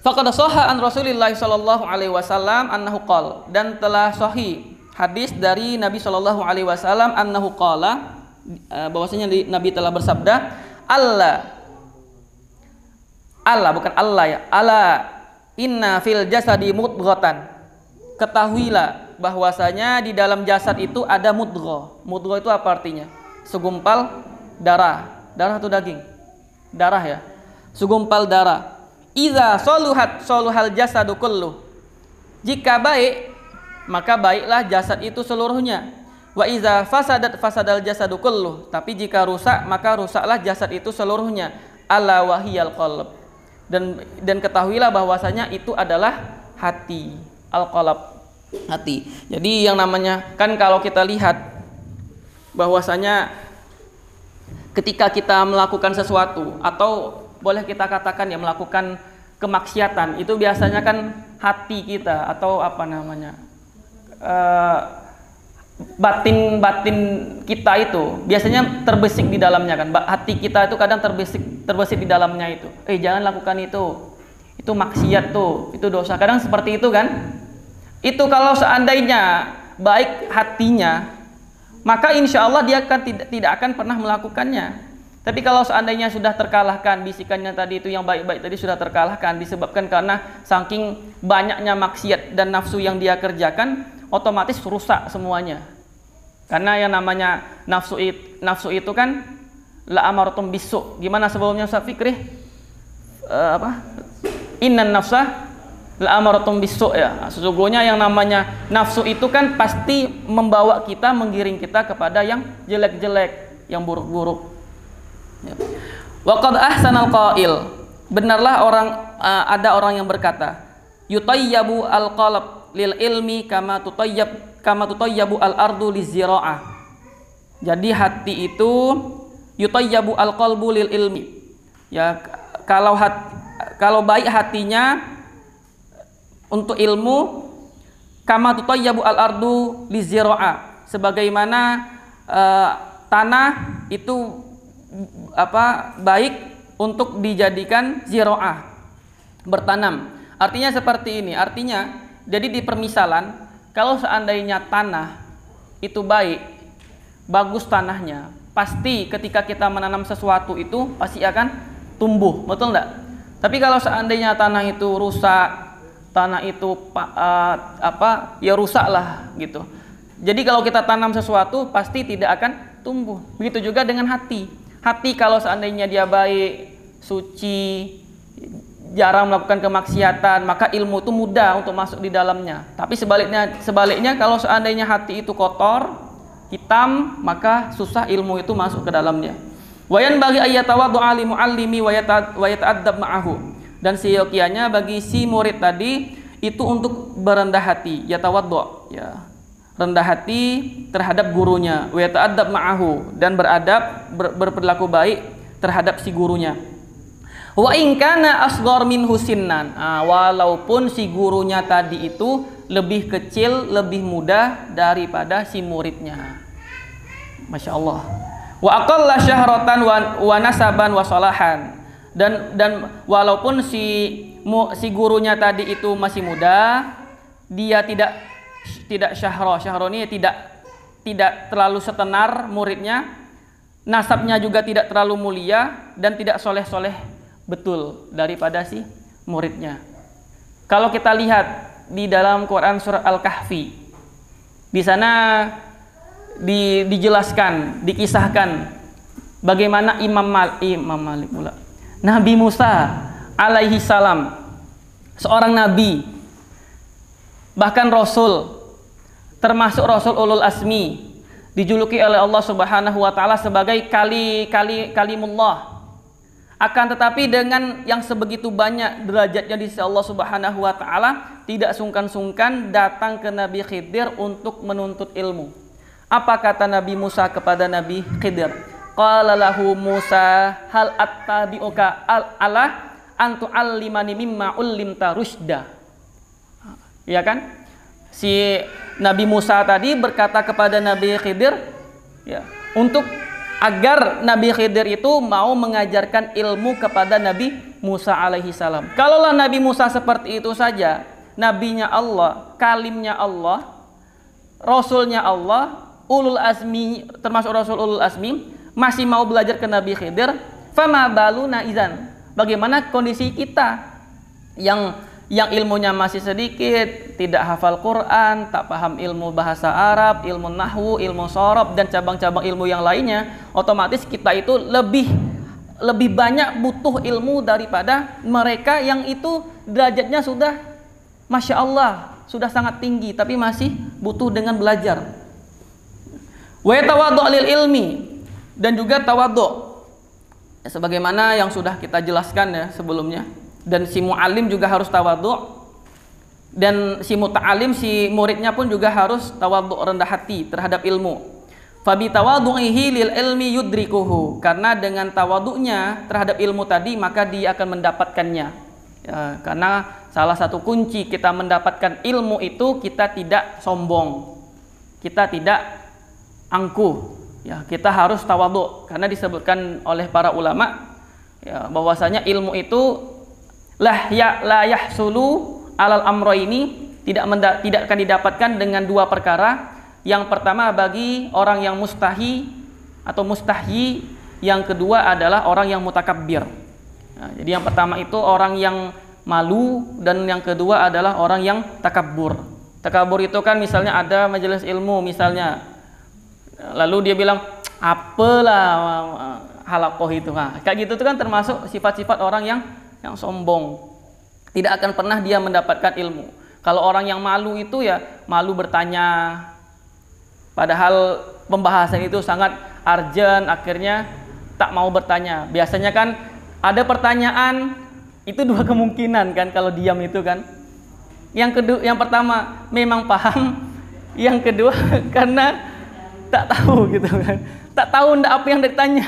Faqad shahha an Rasulillah sallallahu alaihi wasallam annahu qala, dan telah sahih hadis dari Nabi sallallahu alaihi wasallam annahu qala, bahwasanya Nabi telah bersabda, Allah bukan Allah ya, Allah inna fil jasadi mudghatan, ketahuilah bahwasanya di dalam jasad itu ada mudghah. Mudghah itu apa artinya? Segumpal darah. Darah atau daging? Darah ya. Segumpal darah. Iza soluhat soluhal jasadu kulluh. Jika baik, maka baiklah jasad itu seluruhnya. Wa iza fasadat fasadal jasadu kulluh. Tapi jika rusak, maka rusaklah jasad itu seluruhnya. Ala wahiyal qalb. Dan ketahuilah bahwasanya itu adalah hati. Al-qalb, hati. Jadi yang namanya, kan kalau kita lihat bahwasanya ketika kita melakukan sesuatu, atau boleh kita katakan ya melakukan kemaksiatan, itu biasanya kan hati kita atau apa namanya, batin kita itu biasanya terbesit di dalamnya kan. Hati kita itu kadang terbesit di dalamnya itu. Jangan lakukan itu maksiat tuh, itu dosa. Kadang seperti itu kan. Itu kalau seandainya baik hatinya, maka insya Allah dia tidak akan pernah melakukannya. Tapi kalau seandainya sudah terkalahkan, bisikannya tadi itu yang baik-baik tadi sudah terkalahkan, disebabkan karena saking banyaknya maksiat dan nafsu yang dia kerjakan, otomatis rusak semuanya. Karena yang namanya nafsu itu kan la amaratum bisu. Gimana sebelumnya Ustaz Fikri? Innan nafsa la amaratum bisu, ya. Sesungguhnya yang namanya nafsu itu kan pasti membawa kita, menggiring kita kepada yang jelek-jelek, yang buruk-buruk. Wa qad ahsanal qail, benarlah ada orang yang berkata, yutayyabu al-qalb lil ilmi kama tutayyabu al-ardu lizira'ah. Jadi hati itu yutayyabu al-qalbu lil ilmi. Ya, kalau baik hatinya untuk ilmu, kama tutayyabu al-ardu lizira'ah, sebagaimana tanah itu baik untuk dijadikan zira'ah, bertanam. Artinya seperti ini. Artinya jadi di permisalan, kalau seandainya tanah itu baik, bagus tanahnya, pasti ketika kita menanam sesuatu itu pasti akan tumbuh, betul enggak? Tapi kalau seandainya tanah itu rusak, tanah itu ya rusak lah gitu. Jadi kalau kita tanam sesuatu pasti tidak akan tumbuh. Begitu juga dengan hati. Hati kalau seandainya dia baik, suci, jarang melakukan kemaksiatan, maka ilmu itu mudah untuk masuk di dalamnya. Tapi sebaliknya kalau seandainya hati itu kotor, hitam, maka susah ilmu itu masuk ke dalamnya. Wayan bagi ayatawaddu ali muallimi wa yata'addab ma'ahu. Dan seyogianya bagi si murid tadi itu untuk berendah hati, yatawaddu, ya. Rendah hati terhadap gurunya, wa yata'addab ma'ahu, dan berperilaku baik terhadap si gurunya. Wa in kana asghar minhu sinnan, walaupun si gurunya tadi itu lebih kecil, lebih muda daripada si muridnya. Masya Allah. Wa aqalla syahratan wa nasaban wa salahan, dan walaupun si gurunya tadi itu masih muda, dia tidak syahro ini tidak terlalu setenar muridnya, nasabnya juga tidak terlalu mulia, dan tidak soleh-soleh betul daripada si muridnya. Kalau kita lihat di dalam Quran surah Al-Kahfi, di sana dijelaskan, dikisahkan bagaimana Nabi Musa alaihi salam, seorang nabi, bahkan rasul, termasuk rasul ulul asmi, dijuluki oleh Allah Subhanahu wa taala sebagai kalimullah. Akan tetapi dengan yang sebegitu banyak derajatnya di sisi Allah Subhanahu wa taala, tidak sungkan-sungkan datang ke Nabi Khidir untuk menuntut ilmu. Apa kata Nabi Musa kepada Nabi Khidir? Qala lahu Musa hal attabi'uka ala an tu'allimani mimma ullimta rusyda. Ya kan? Si Nabi Musa tadi berkata kepada Nabi Khidir, ya, untuk agar Nabi Khidir itu mau mengajarkan ilmu kepada Nabi Musa alaihi salam. Kalaulah Nabi Musa seperti itu saja, nabinya Allah, kalimnya Allah, rasulnya Allah, ulul azmi, termasuk rasul ulul azmi, masih mau belajar ke Nabi Khidir, fama baluna izan. Bagaimana kondisi kita yang ilmunya masih sedikit, tidak hafal Quran, tak paham ilmu bahasa Arab, ilmu nahwu, ilmu shorob, dan cabang-cabang ilmu yang lainnya, otomatis kita itu lebih banyak butuh ilmu daripada mereka yang itu derajatnya sudah Masya Allah, sudah sangat tinggi, tapi masih butuh dengan belajar. Wa tawaddu' lil ilmi, dan juga tawaddu', sebagaimana yang sudah kita jelaskan ya sebelumnya. Dan si mu'alim juga harus tawadhu', dan si muta'alim, si muridnya pun juga harus tawadhu', rendah hati terhadap ilmu. Fabi tawadhu'ihi lil ilmi yudrikuhu, karena dengan tawadhu'nya terhadap ilmu tadi maka dia akan mendapatkannya. Ya, karena salah satu kunci kita mendapatkan ilmu itu kita tidak sombong, kita tidak angkuh. Ya, kita harus tawadhu', karena disebutkan oleh para ulama ya, bahwasanya ilmu itu la yahsulu alal amroini, tidak akan didapatkan dengan dua perkara. Yang pertama bagi orang yang mustahyi atau mustahyi, yang kedua adalah orang yang mutakabbir. Nah, jadi yang pertama itu orang yang malu, dan yang kedua adalah orang yang takabbur. Takabbur itu kan misalnya ada majelis ilmu misalnya, lalu dia bilang apalah halakoh itu, nah, kayak gitu tuh kan termasuk sifat-sifat orang yang sombong, tidak akan pernah dia mendapatkan ilmu. Kalau orang yang malu itu ya malu bertanya, padahal pembahasan itu sangat urgent, akhirnya tak mau bertanya. Biasanya kan ada pertanyaan itu dua kemungkinan kan kalau diam itu kan. Yang pertama memang paham, yang kedua karena tak tahu gitu kan, tak tahu ndak apa yang ditanya.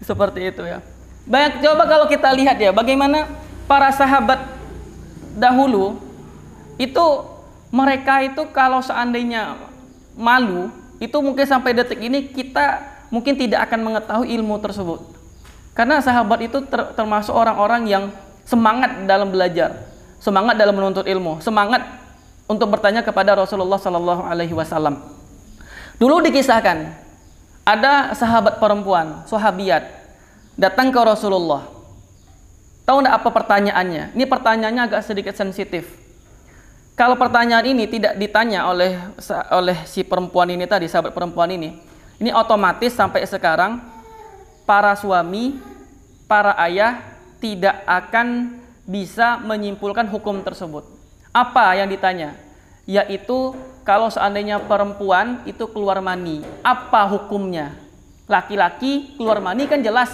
Seperti itu ya. Banyak, coba kalau kita lihat ya bagaimana para sahabat dahulu itu, mereka itu kalau seandainya malu itu mungkin sampai detik ini kita mungkin tidak akan mengetahui ilmu tersebut, karena sahabat itu termasuk orang-orang yang semangat dalam belajar, semangat dalam menuntut ilmu, semangat untuk bertanya kepada Rasulullah Sallallahu Alaihi Wasallam. Dulu dikisahkan Ada sahabat perempuan, sahabiat, datang ke Rasulullah. Tahu enggak apa pertanyaannya? Ini pertanyaannya agak sedikit sensitif. Kalau pertanyaan ini tidak ditanya oleh si perempuan ini tadi, sahabat perempuan ini otomatis sampai sekarang para suami, para ayah tidak akan bisa menyimpulkan hukum tersebut. Apa yang ditanya? Yaitu kalau seandainya perempuan itu keluar mani, apa hukumnya? Laki-laki keluar mani kan jelas,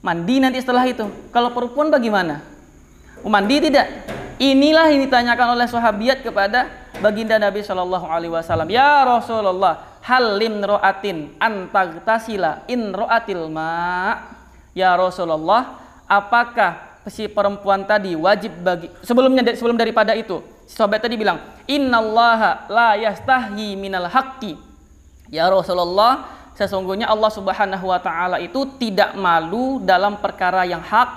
mandi nanti setelah itu. Kalau perempuan bagaimana? Mandi tidak? Inilah yang ditanyakan oleh sahabiat kepada baginda Nabi Shallallahu Alaihi Wasallam. Ya Rasulullah, halim roatin antagtasila in roatil ma. Ya Rasulullah, apakah si perempuan tadi wajib bagi sebelum daripada itu si sahabat tadi bilang, innallaha la yastahyi minal haqqi. Ya Rasulullah, sesungguhnya Allah Subhanahu wa taala itu tidak malu dalam perkara yang hak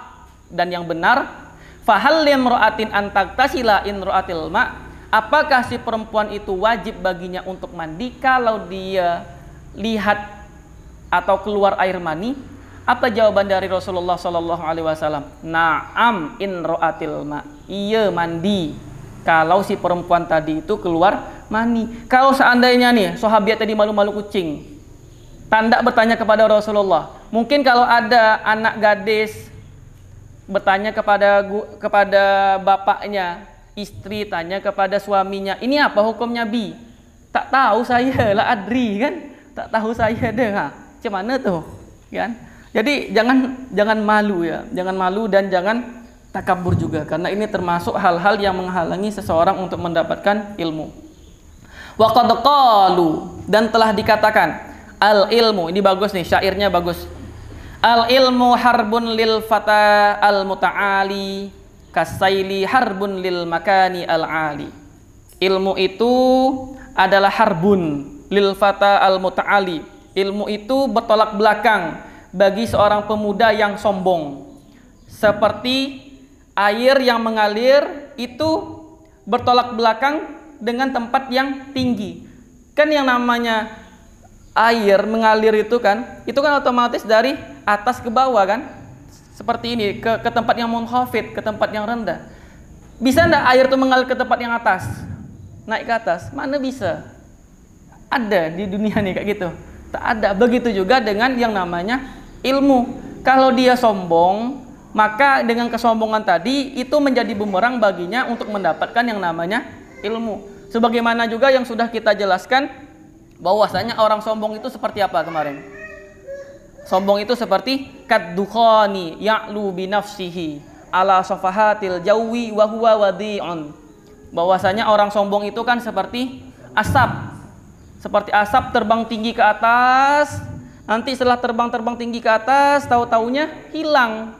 dan yang benar. Fahal limra'atin antagtasila in ra'atil ma. Apakah si perempuan itu wajib baginya untuk mandi kalau dia lihat atau keluar air mani? Apa jawaban dari Rasulullah sallallahu alaihi wasallam? Na'am in ra'atil ma. Iya, mandi kalau si perempuan tadi itu keluar mani. Kalau seandainya nih sahabat tadi malu-malu kucing, tanda bertanya kepada Rasulullah. Mungkin kalau ada anak gadis bertanya kepada bapaknya, istri tanya kepada suaminya, ini apa hukumnya bi? Tak tahu saya, la adri kan? Tak tahu saya deh. Macam mana tuh? Kan? Jadi jangan malu ya, jangan malu dan jangan takabur juga, karena ini termasuk hal-hal yang menghalangi seseorang untuk mendapatkan ilmu. Wa qad qalu, dan telah dikatakan, al ilmu, ini bagus nih, syairnya bagus. Al ilmu harbun lil fata al muta'ali kasaili harbun lil makani al ali. Ilmu itu adalah harbun lil fata al muta'ali. Ilmu itu bertolak belakang bagi seorang pemuda yang sombong. Seperti air yang mengalir itu bertolak belakang dengan tempat yang tinggi. Kan yang namanya air mengalir itu kan otomatis dari atas ke bawah kan, seperti ini ke tempat yang munkhafid, ke tempat yang rendah. Bisa enggak air itu mengalir ke tempat yang atas, naik ke atas? Mana bisa? Ada di dunia nih kayak gitu? Tak ada. Begitu juga dengan yang namanya ilmu. Kalau dia sombong, maka dengan kesombongan tadi itu menjadi bumerang baginya untuk mendapatkan yang namanya ilmu. Sebagaimana juga yang sudah kita jelaskan bahwasanya orang sombong itu seperti apa kemarin? Sombong itu seperti kaddukhani ya'lu bi nafsihi ala safahatil jawi wa huwa wadi'un. Bahwasanya orang sombong itu kan seperti asap. Seperti asap terbang tinggi ke atas, nanti setelah terbang tinggi ke atas, tahu-taunya hilang.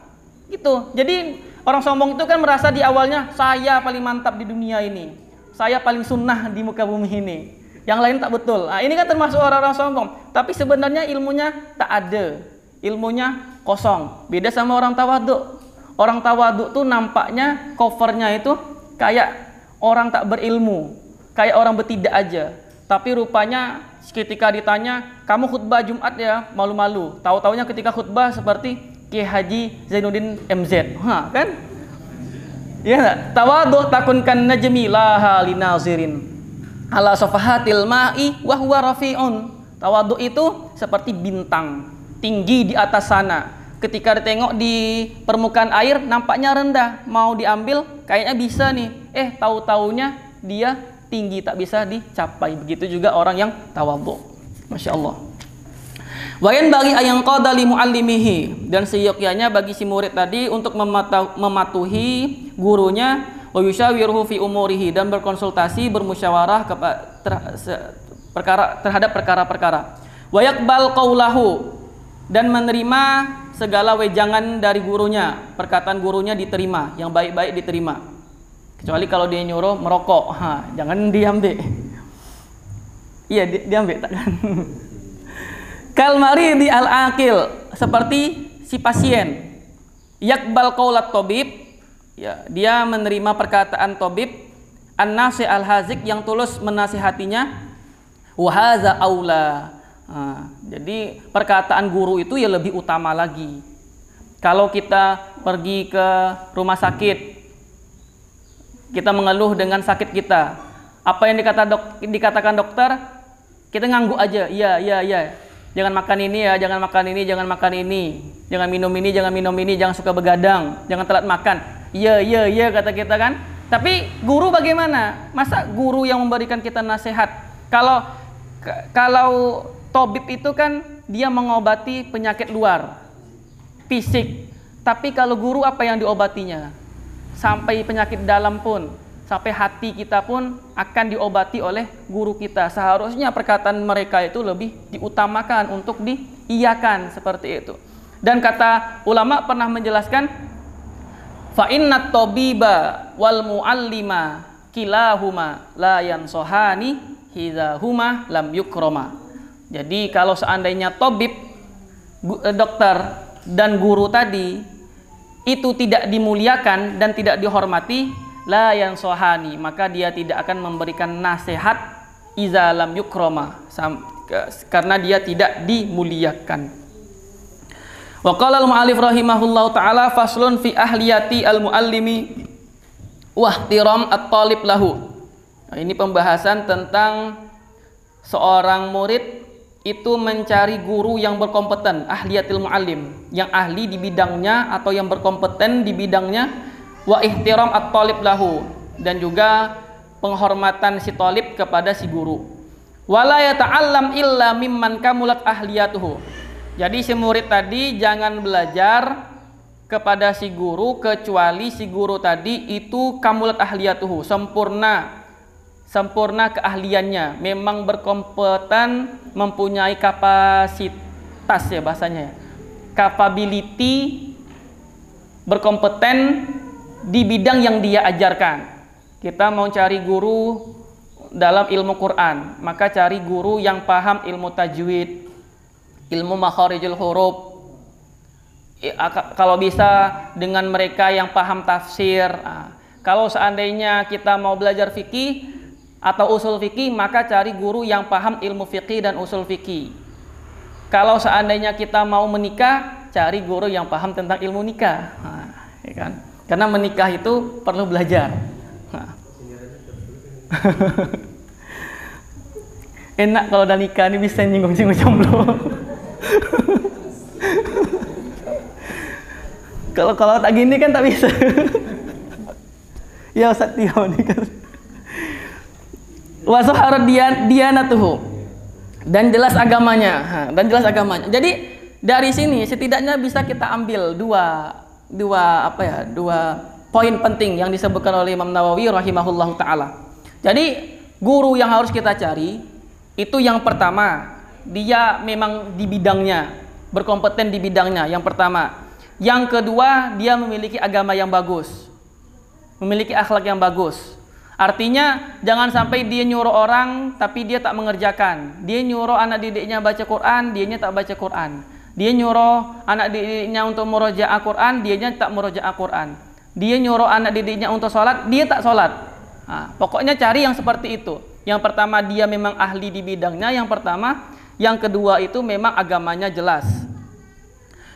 Gitu. Jadi orang sombong itu kan merasa di awalnya saya paling mantap di dunia ini. Saya paling sunnah di muka bumi ini. Yang lain tak betul. Nah, ini kan termasuk orang-orang sombong. Tapi sebenarnya ilmunya tak ada. Ilmunya kosong. Beda sama orang tawaduk. Orang tawaduk tuh nampaknya covernya itu kayak orang tak berilmu. Kayak orang bertidak aja. Tapi rupanya ketika ditanya, kamu khutbah Jumat ya, malu-malu. Tahu-taunya ketika khutbah seperti Kiai Haji Zainuddin MZ. Kan? Ya, tawaduk takunkan najmi laha linazirin. Ala safahatil ma'i wa huwa rafi'un. Tawaduk itu seperti bintang, tinggi di atas sana. Ketika ditengok di permukaan air nampaknya rendah, mau diambil kayaknya bisa nih. Tahu-taunya dia tinggi tak bisa dicapai. Begitu juga orang yang tawaduk. Masya Allah. Wa yanbaghi ayang qada li muallimihi, dan seyogyanya bagi si murid tadi untuk mematuhi gurunya, wa yushawiruhu fi umurihi, dan berkonsultasi bermusyawarah terhadap perkara-perkara. Wa yaqbal qaulahu, dan menerima segala wejangan dari gurunya, perkataan gurunya diterima, yang baik-baik diterima. Kecuali kalau dia nyuruh merokok, jangan diambil. Iya, diambil tak kan? Kal maridi al aqil, seperti si pasien. Yaqbal qaulat tabib, ya, dia menerima perkataan tabib, an-nasi al-hazik, yang tulus menasihatinya. Wa hadza aula, Jadi perkataan guru itu ya lebih utama lagi. Kalau kita pergi ke rumah sakit, kita mengeluh dengan sakit kita, apa yang dikatakan dokter, kita ngangguk aja, iya. Jangan makan ini ya, jangan makan ini, jangan makan ini, jangan minum ini, jangan minum ini, jangan suka begadang, jangan telat makan. Iya kata kita kan. Tapi guru bagaimana? Masa guru yang memberikan kita nasihat? Kalau tabib itu kan dia mengobati penyakit luar, fisik. Tapi kalau guru apa yang diobatinya? Sampai penyakit dalam pun, sampai hati kita pun akan diobati oleh guru kita. Seharusnya perkataan mereka itu lebih diutamakan untuk diiyakan seperti itu. Dan kata ulama pernah menjelaskan, fa innat tabiba wal muallima kilahuma la yansohani hidahuma lam yukroma. Jadi kalau seandainya tabib, dokter dan guru tadi itu tidak dimuliakan dan tidak dihormati, la yansohani, maka dia tidak akan memberikan nasihat iza lam yukroma, karena dia tidak dimuliakan. Wa qala al-mu'allif rahimahullahu ta'ala faslun fi ahliyati al-muallimi wa ihtiram at-talib lahu. Nah, ini pembahasan tentang seorang murid itu mencari guru yang berkompeten, ahliyatil muallim, yang ahli di bidangnya atau yang berkompeten di bidangnya, wa ihtiram at-talib lahu, dan juga penghormatan si talib kepada si guru. Wala yata'allam illa mimman kamulat ahliyatuhu. Jadi si murid tadi jangan belajar kepada si guru kecuali si guru tadi itu kamulat ahliyatuhu, sempurna keahliannya, memang berkompeten, mempunyai kapasitas ya bahasanya, capability, berkompeten di bidang yang dia ajarkan. Kita mau cari guru dalam ilmu Quran, maka cari guru yang paham ilmu tajwid, ilmu makharijul huruf. Kalau bisa dengan mereka yang paham tafsir. Kalau seandainya kita mau belajar fikih atau usul fikih, maka cari guru yang paham ilmu fikih dan usul fikih. Kalau seandainya kita mau menikah, cari guru yang paham tentang ilmu nikah. Ya kan? Karena menikah itu perlu belajar. Enak kalau udah nikah ini bisa nyinggung-nyinggung jomblo. Kalau tak gini kan tak bisa. Ya Ustaz Tio ini kan. Wa zahara diyanatuhu, dan jelas agamanya. Jadi dari sini setidaknya bisa kita ambil dua poin penting yang disebutkan oleh Imam Nawawi rahimahullahu taala. Jadi guru yang harus kita cari itu yang pertama, dia memang di bidangnya, berkompeten di bidangnya, yang pertama. Yang kedua, dia memiliki agama yang bagus, memiliki akhlak yang bagus. Artinya jangan sampai dia nyuruh orang tapi dia tak mengerjakan. Dia nyuruh anak didiknya baca Quran, dianya tak baca Quran. Dia nyuruh anak didiknya untuk murojaah Quran, dianya tak murojaah Quran. Dia nyuruh anak didiknya untuk sholat, dia tak sholat. Pokoknya cari yang seperti itu. Yang pertama dia memang ahli di bidangnya, yang pertama. Yang kedua itu memang agamanya jelas.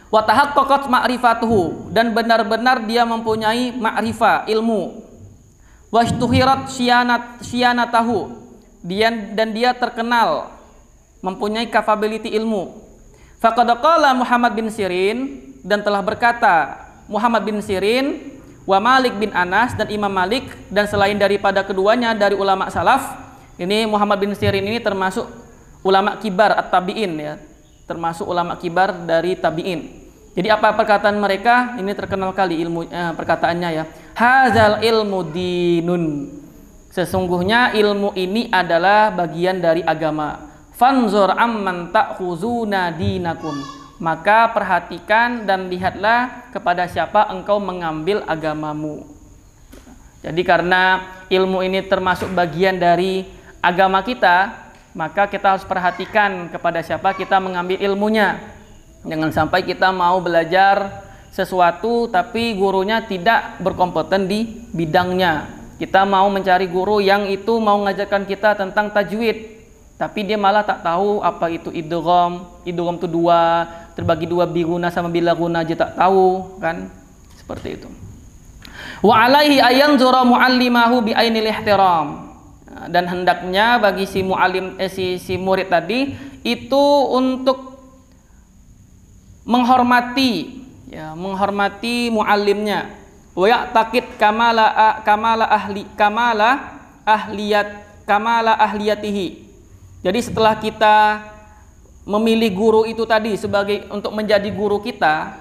Wa tahaqqaqat ma'rifatuhu, dan benar-benar dia mempunyai ma'rifah, ilmu. Washtuhirat syianatahu, dan dia terkenal mempunyai capability ilmu. Faqad qala Muhammad bin Sirin, dan telah berkata Muhammad bin Sirin, wa Malik bin Anas, dan Imam Malik, dan selain daripada keduanya dari ulama salaf. Ini Muhammad bin Sirin ini termasuk ulama kibar at-tabi'in ya, termasuk ulama kibar dari tabi'in. Jadi apa perkataan mereka? Ini terkenal kali perkataannya ya. Hazal ilmu dinun. Sesungguhnya ilmu ini adalah bagian dari agama. Fanzur amman ta'khuzuna dinakum. Maka perhatikan dan lihatlah kepada siapa engkau mengambil agamamu. Jadi karena ilmu ini termasuk bagian dari agama kita, maka kita harus perhatikan kepada siapa kita mengambil ilmunya. Jangan sampai kita mau belajar sesuatu tapi gurunya tidak berkompeten di bidangnya. Kita mau mencari guru yang itu mau mengajarkan kita tentang tajwid, Tapi dia malah tak tahu apa itu idgham. Idgham itu dua, terbagi dua, biguna sama bilaguna aja tak tahu, kan? Seperti itu. Wa alaihi ayanzura muallimahu bi ainil ihtiram. Dan hendaknya bagi si muallim si murid tadi itu untuk menghormati, ya, menghormati muallimnya. Wa ya'taqid kamala ahliyatihi. Jadi setelah kita memilih guru itu tadi sebagai untuk menjadi guru kita,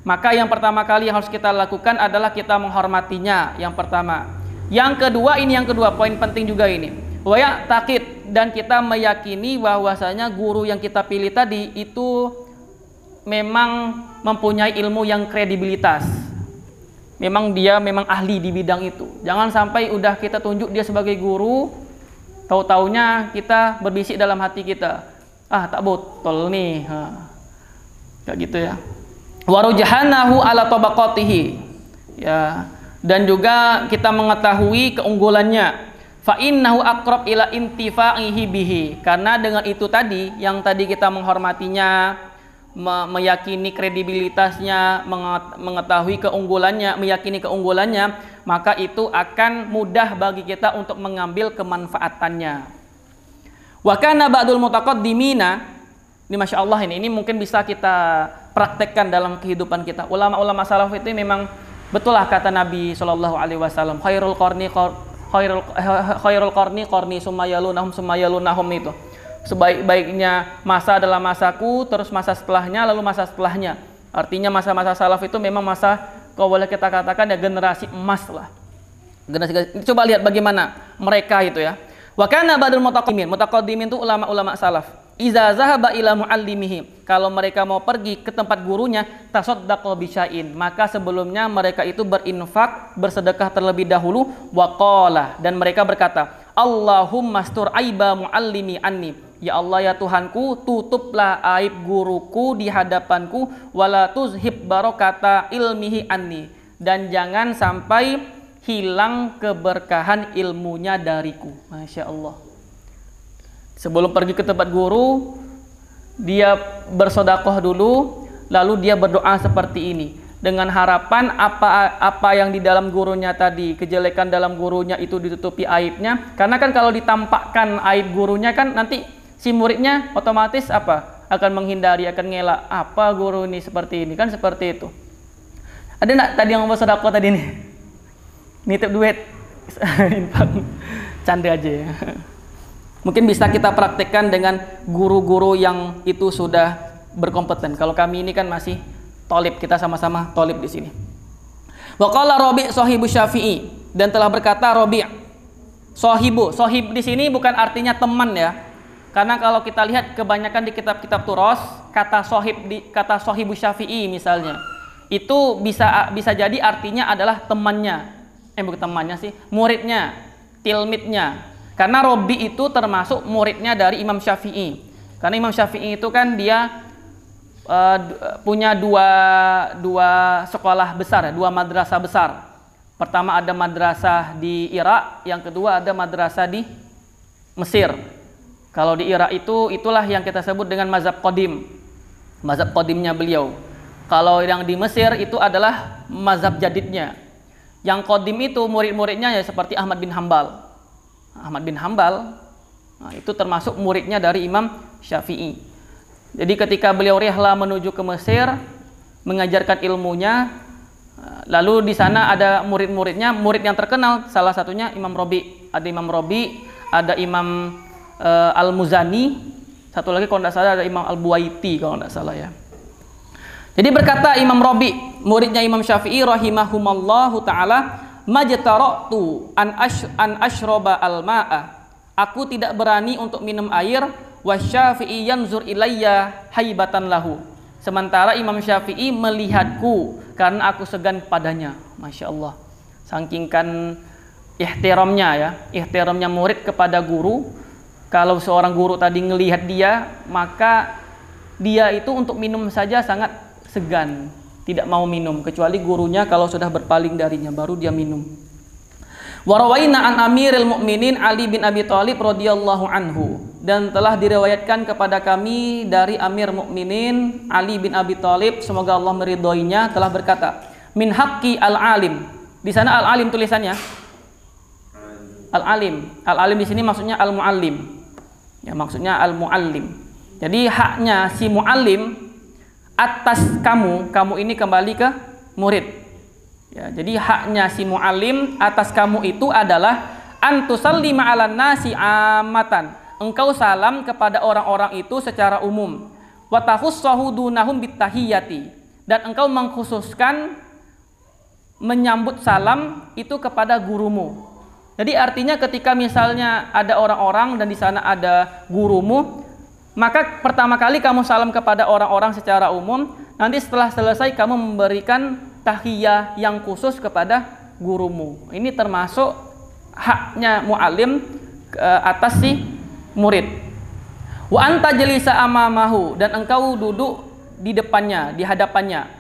maka yang pertama kali yang harus kita lakukan adalah kita menghormatinya, yang pertama. Yang kedua, poin penting juga ini. Wa ya'taqid, dan kita meyakini bahwasanya guru yang kita pilih tadi itu memang mempunyai ilmu yang kredibilitas. Dia memang ahli di bidang itu. Jangan sampai udah kita tunjuk dia sebagai guru, tahu-taunya kita berbisik dalam hati kita, tak botol nih. Kayak gitu ya. Warujahanahu ala tabaqatihi. Ya, dan juga kita mengetahui keunggulannya. Fa innahu aqrab ila intifa'ihi bihi. Karena dengan itu tadi, yang tadi kita menghormatinya, meyakini kredibilitasnya, mengetahui keunggulannya, meyakini keunggulannya, maka itu akan mudah bagi kita untuk mengambil kemanfaatannya. Wa kana ba'dul mutaqaddimina, ini Masya Allah ini mungkin bisa kita praktekkan dalam kehidupan kita. Ulama-ulama salaf itu memang betul lah kata Nabi SAW, khairul qarni summa yalunahum itu. Sebaik-baiknya masa adalah masaku, terus masa setelahnya, lalu masa setelahnya. Artinya masa-masa salaf itu memang masa, kalau boleh kita katakan ya, generasi emas lah. Coba lihat bagaimana mereka itu ya. Wa kana ba'dul mutaqaddimin itu ulama-ulama salaf. Iza zahaba ila muallimihi, kalau mereka mau pergi ke tempat gurunya, tasaddaqa bisya'in, maka sebelumnya mereka itu berinfak, bersedekah terlebih dahulu. Wa qala, dan mereka berkata, Allahumma astur aiba muallimi anni, ya Allah ya Tuhanku, tutuplah aib guruku di hadapanku, wala tuzhib barokata ilmihi anni, dan jangan sampai hilang keberkahan ilmunya dariku. Masya Allah. Sebelum pergi ke tempat guru, dia bersedekah dulu, lalu dia berdoa seperti ini, dengan harapan apa yang di dalam gurunya tadi, kejelekan dalam gurunya itu ditutupi aibnya. Karena kan kalau ditampakkan aib gurunya kan nanti si muridnya otomatis akan menghindari, akan ngelak, apa guru ini seperti ini, kan seperti itu. Ada enggak tadi yang bersedekah tadi nih? Nitip duit. Canda aja ya. Mungkin bisa kita praktekkan dengan guru-guru yang itu sudah berkompeten. Kalau kami ini kan masih tolib, kita sama-sama tolib di sini. Wa qala Rabi' sahibu Syafi'i, dan telah berkata Rabi', sahib di sini bukan artinya teman ya. Karena kalau kita lihat kebanyakan di kitab-kitab turos, kata sahibu Syafi'i misalnya, itu bisa jadi artinya adalah temannya. Bukan temannya sih, muridnya, tilmidnya. Karena Rabi itu termasuk muridnya dari Imam Syafi'i. Karena Imam Syafi'i itu kan dia punya dua sekolah besar, dua madrasah besar. Pertama ada madrasah di Irak, yang kedua ada madrasah di Mesir. Kalau di Irak itulah yang kita sebut dengan mazhab qadim. Mazhab qadimnya beliau. Kalau yang di Mesir itu adalah mazhab jadidnya. Yang qadim itu murid-muridnya ya seperti Ahmad bin Hambal. Nah, itu termasuk muridnya dari Imam Syafi'i. Jadi ketika beliau rihlah menuju ke Mesir mengajarkan ilmunya, lalu di sana ada murid-muridnya, murid yang terkenal salah satunya Imam Rabi. Ada Imam Rabi, ada Imam Al-Muzani, satu lagi kalau tidak salah ada Imam Al-Buwaiti kalau tidak salah ya. Jadi berkata Imam Rabi, muridnya Imam Syafi'i rahimahumallahu ta'ala, majtara'tu an ashroba al-ma'a, aku tidak berani untuk minum air, wasyafi'i yanzur ilayya haibatan lahu, sementara Imam Syafi'i melihatku karena aku segan padanya. Masya Allah, sangkingkan ihtiramnya murid kepada guru. Kalau seorang guru tadi ngelihat dia, maka dia itu untuk minum saja sangat segan, tidak mau minum, kecuali gurunya kalau sudah berpaling darinya baru dia minum. Wa rawaina an Amiril Mukminin Ali bin Abi Thalib radhiyallahu anhu, dan telah diriwayatkan kepada kami dari Amir Mukminin Ali bin Abi Thalib, semoga Allah meridhoinya, telah berkata, min haqqi al-alim. Di sana al-alim tulisannya al-alim. Al-alim di sini maksudnya al-muallim. Ya, maksudnya al-muallim. Jadi haknya si muallim atas kamu ini kembali ke murid. Ya, jadi haknya si muallim atas kamu itu adalah antusallima 'alan nasi amatan. Engkau salam kepada orang-orang itu secara umum. Wa takhussahu dunahum bittahiyyati. Dan engkau mengkhususkan menyambut salam itu kepada gurumu. Jadi artinya ketika misalnya ada orang-orang dan di sana ada gurumu, maka pertama kali kamu salam kepada orang-orang secara umum, nanti setelah selesai kamu memberikan tahiyah yang khusus kepada gurumu. Ini termasuk haknya muallim atas si murid. Wa anta jalisa amamahu, dan engkau duduk di depannya, di hadapannya.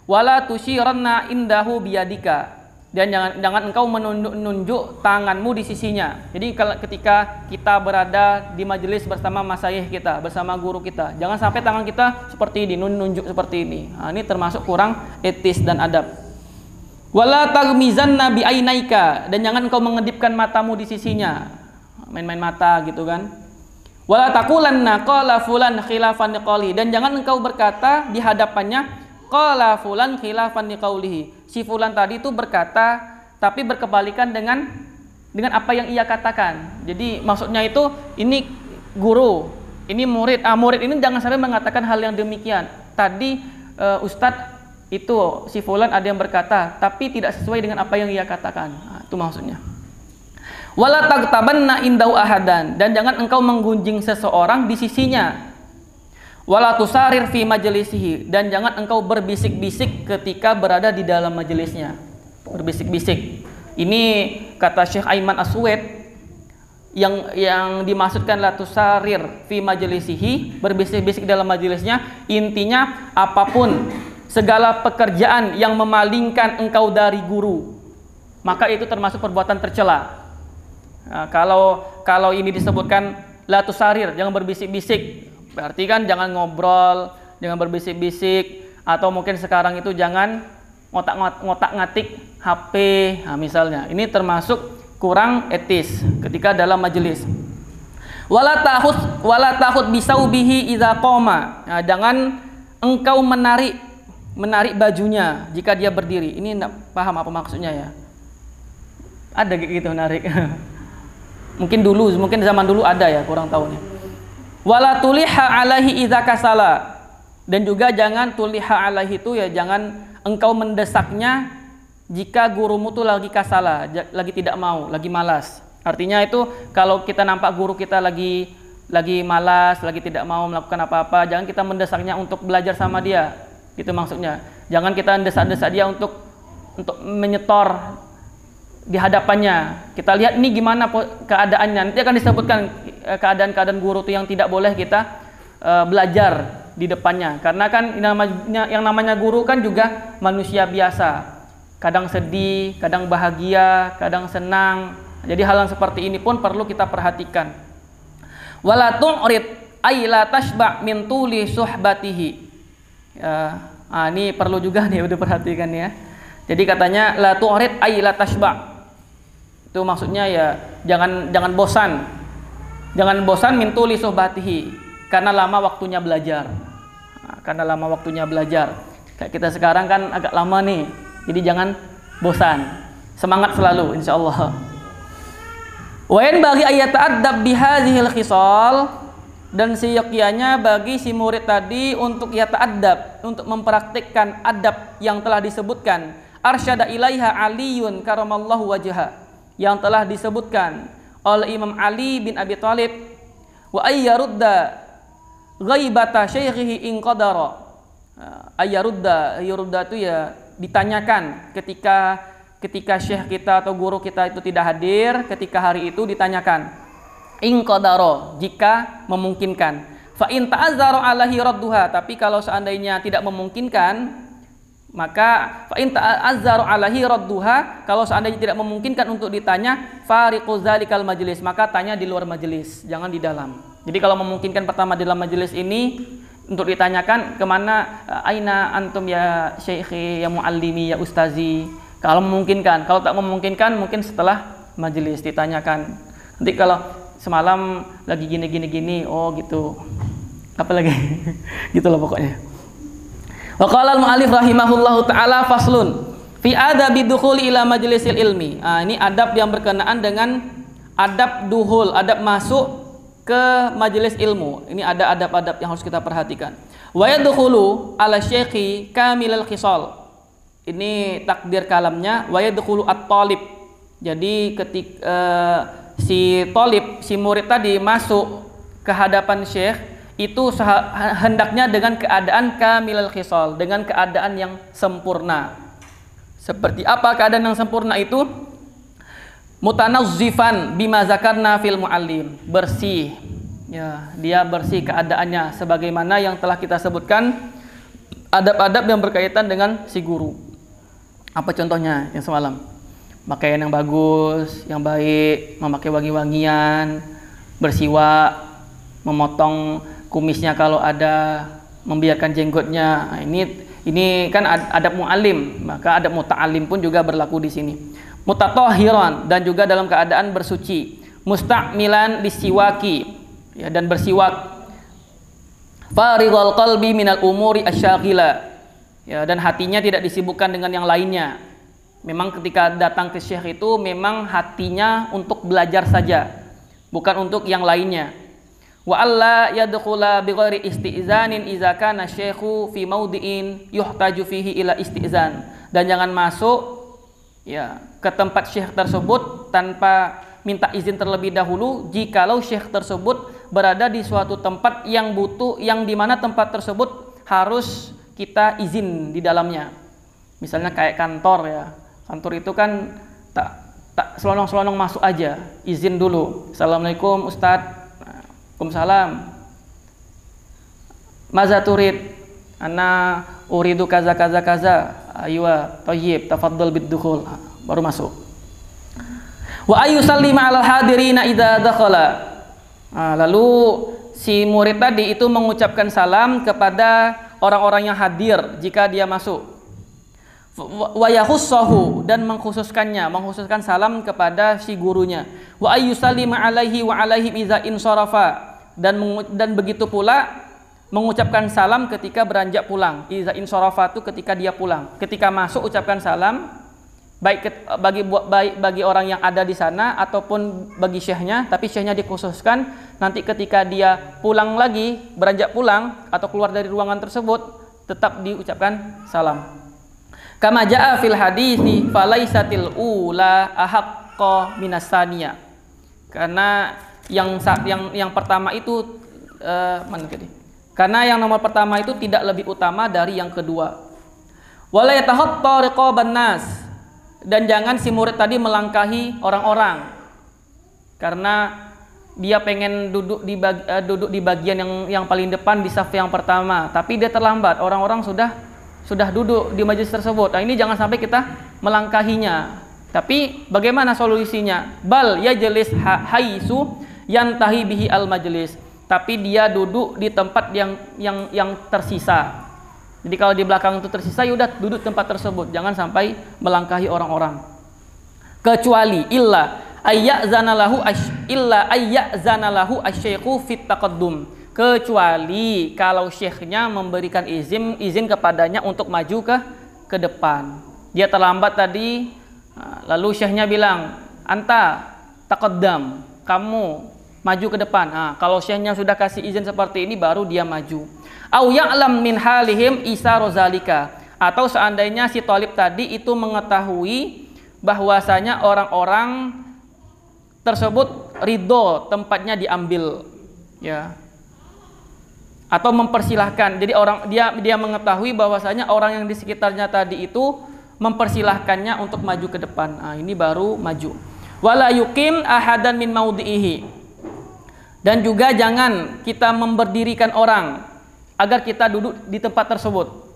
Wala tusyiranna indahu biyadika, dan jangan engkau menunjuk tanganmu di sisinya. Jadi ketika kita berada di majelis bersama masyayikh kita, bersama guru kita, jangan sampai tangan kita seperti ini, nunjuk seperti ini. Nah, ini termasuk kurang etis dan adab. Wala taghmizanna bi ainaika, dan jangan engkau mengedipkan matamu di sisinya, main-main mata gitu kan. Wala taqulanna qala fulan khilafan liqauli, dan jangan engkau berkata di hadapannya qala fulan khilafan liqaulihi. Si fulan tadi itu berkata tapi berkebalikan dengan apa yang ia katakan. Jadi maksudnya itu ini guru, ini murid. Murid ini jangan sampai mengatakan hal yang demikian. Tadi ustadz itu si fulan ada yang berkata tapi tidak sesuai dengan apa yang ia katakan. Nah, itu maksudnya. Wala tagtabanna indau ahadan, dan jangan engkau menggunjing seseorang di sisinya. Wala tusarir fi majlisihi, dan jangan engkau berbisik-bisik ketika berada di dalam majelisnya. Berbisik-bisik. Ini kata Syekh Aiman As-Suwaid, yang dimaksudkan la tusarir fi majlisihi, berbisik-bisik dalam majelisnya, intinya apapun segala pekerjaan yang memalingkan engkau dari guru, maka itu termasuk perbuatan tercela. Nah, kalau ini disebutkan la tusarir, jangan berbisik-bisik, berarti kan jangan ngobrol, jangan berbisik-bisik, atau mungkin sekarang itu jangan ngotak-ngatik HP, nah, misalnya. Ini termasuk kurang etis ketika dalam majelis. Wala tahud bisaubihi idza qoma. Nah, jangan engkau menarik bajunya jika dia berdiri. Ini enggak paham apa maksudnya ya. Ada gitu narik. Mungkin zaman dulu ada ya, kurang tahu nih. Wala tuliha alaihi idza kasala, dan juga jangan tuliha alaihi itu ya, jangan engkau mendesaknya jika gurumu tuh lagi kasala, lagi tidak mau, lagi malas. Artinya itu kalau kita nampak guru kita lagi malas, lagi tidak mau melakukan apa-apa, jangan kita mendesaknya untuk belajar sama dia. Gitu maksudnya. Jangan kita mendesak-desak dia untuk menyetor di hadapannya. Kita lihat ini gimana keadaannya. Nanti akan disebutkan keadaan-keadaan guru itu yang tidak boleh kita belajar di depannya. Karena kan yang namanya guru kan juga manusia biasa. Kadang sedih, kadang bahagia, kadang senang. Jadi hal yang seperti ini pun perlu kita perhatikan. Wala tu'rid ay la tashba' min tuli suhbatihi. Ini perlu juga nih, udah perhatikan ya. Jadi katanya la tu'rid ay la tashba'. Itu maksudnya ya jangan bosan. Jangan bosan min tuli suhbatihi, karena lama waktunya belajar. Karena lama waktunya belajar. Kayak kita sekarang kan agak lama nih. Jadi jangan bosan. Semangat selalu insyaallah. Wa in bagi ayat ta'addab bihadhil khisal, dan seyogyanya bagi si murid tadi untuk yata'addab, untuk mempraktikkan adab yang telah disebutkan. Arsyada ilaiha Aliyun karamallahu wajha, yang telah disebutkan oleh Imam Ali bin Abi Thalib. Wa ayyarudda ghaibata syaikhihi in qadara. Ayyarudda itu ya ditanyakan ketika syekh kita atau guru kita itu tidak hadir, ketika hari itu ditanyakan in qadara, jika memungkinkan. Fa in ta'azzara alaihi radduha, tapi kalau seandainya tidak memungkinkan, maka fa in ta'azzara alaihi radduha, kalau seandainya tidak memungkinkan untuk ditanya, fariqu zalikal majlis, maka tanya di luar majelis, jangan di dalam. Jadi kalau memungkinkan pertama di dalam majelis ini untuk ditanyakan kemana, aina antum ya syekhi ya muallimi ya ustazi. Kalau memungkinkan, kalau tak memungkinkan mungkin setelah majelis ditanyakan. Nanti kalau semalam lagi gini, oh gitu. Apa lagi? Gitu loh pokoknya. Wa qala al-mu'allif rahimahullahu taala faslun fi adabi dukhuli ila majlisil ilmi. Ini adab yang berkenaan dengan adab duhul, adab masuk ke majelis ilmu. Ini ada adab-adab yang harus kita perhatikan. Wa yadkhulu ala syekhi kamilal khisal. Ini takdir kalamnya wa yadkhulu at-talib. Jadi ketika si talib, si murid tadi masuk ke hadapan syekh itu hendaknya dengan keadaan kamilal khisal, dengan keadaan yang sempurna. Seperti apa keadaan yang sempurna itu? Mutanazzifan bima zakarna fil muallim, bersih. Ya, dia bersih keadaannya sebagaimana yang telah kita sebutkan adab-adab yang berkaitan dengan si guru. Apa contohnya yang semalam? Pakaian yang bagus, yang baik, memakai wangi-wangian, bersiwak, memotong kumisnya kalau ada, membiarkan jenggotnya. Nah, ini kan adab muallim, maka adab muta'allim pun juga berlaku di sini. Mutatahhiran, dan juga dalam keadaan bersuci, musta'milan lisiwaki, ya, dan bersiwak, farighal qalbi minal umuri asyaghila, ya, dan hatinya tidak disibukkan dengan yang lainnya. Memang ketika datang ke syekh itu memang hatinya untuk belajar saja, bukan untuk yang lainnya. Wa alla yadkhula bighairi isti'zanin idza kana syekhu fi maudi'in yuhtaju fihi ila istizan, dan jangan masuk ya ke tempat syekh tersebut tanpa minta izin terlebih dahulu jikalau syekh tersebut berada di suatu tempat yang butuh, yang dimana tempat tersebut harus kita izin di dalamnya. Misalnya kayak kantor ya, kantor itu kan tak selonong-selonong masuk aja, izin dulu. Assalamualaikum Ustadz. Waalaikumsalam. Maza turid? Ana uridu kaza kaza kaza. Aywa, thayyib, tafaddal bid-dukhul. Baru masuk. Wa ayyusallima 'alal hadirina idza dakhala. Lalu si murid tadi itu mengucapkan salam kepada orang-orang yang hadir jika dia masuk. Wa yahussahu, dan mengkhususkan salam kepada si gurunya. Wa ayyusallima 'alaihi wa 'alaihim idza insarafa, dan begitu pula mengucapkan salam ketika beranjak pulang. Idza insarafa itu ketika dia pulang. Ketika masuk ucapkan salam, baik bagi orang yang ada di sana ataupun bagi syekhnya, tapi syekhnya dikhususkan nanti ketika dia pulang lagi, beranjak pulang atau keluar dari ruangan tersebut tetap diucapkan salam. Kama jaa fil hadithi falaisatil ula ahaqqa minas saniyah. Karena yang pertama itu mana tadi? Karena yang nomor pertama itu tidak lebih utama dari yang kedua. Wala yatahatta riqaban nas, dan jangan si murid tadi melangkahi orang-orang karena dia pengen duduk di bagian yang paling depan di saf yang pertama, tapi dia terlambat, orang-orang sudah duduk di majelis tersebut. Nah, ini jangan sampai kita melangkahinya. Tapi bagaimana solusinya? Bal yajlis haitsu yantahi bihi al majlis, tapi dia duduk di tempat yang tersisa. Jadi kalau di belakang itu tersisa, ya udah duduk tempat tersebut, jangan sampai melangkahi orang-orang. Kecuali illa ayyazana lahu asy-syaikhu fit taqaddum, kecuali kalau syekhnya memberikan izin kepadanya untuk maju ke depan. Dia terlambat tadi, lalu syekhnya bilang, anta taqaddam, kamu maju ke depan. Kalau syekhnya sudah kasih izin seperti ini, baru dia maju. Au ya'lam min halihim isa rozalika, atau seandainya si thalib tadi itu mengetahui bahwasanya orang-orang tersebut ridho tempatnya diambil, ya, atau mempersilahkan. Jadi dia mengetahui bahwasanya orang yang di sekitarnya tadi itu mempersilahkannya untuk maju ke depan. Ini baru maju. Wala yuqim ahadan min maudhihi, dan juga jangan kita memberdirikan orang agar kita duduk di tempat tersebut.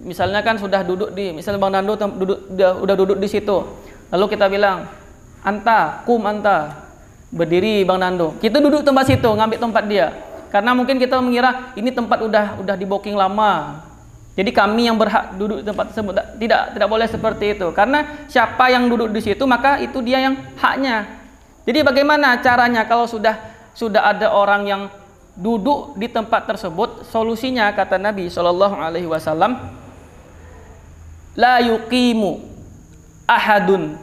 Misalnya kan sudah duduk misalnya Bang Nando udah duduk di situ, lalu kita bilang anta kum anta, Berdiri Bang Nando. Kita duduk tempat situ, ngambil tempat dia. Karena mungkin kita mengira ini tempat udah di booking lama. Jadi kami yang berhak duduk di tempat tersebut. Tidak boleh seperti itu. Karena siapa yang duduk di situ maka itu dia yang haknya. Jadi bagaimana caranya kalau sudah ada orang yang duduk di tempat tersebut? Solusinya kata Nabi Shallallahu Alaihi Wasallam, la yuqimu ahadun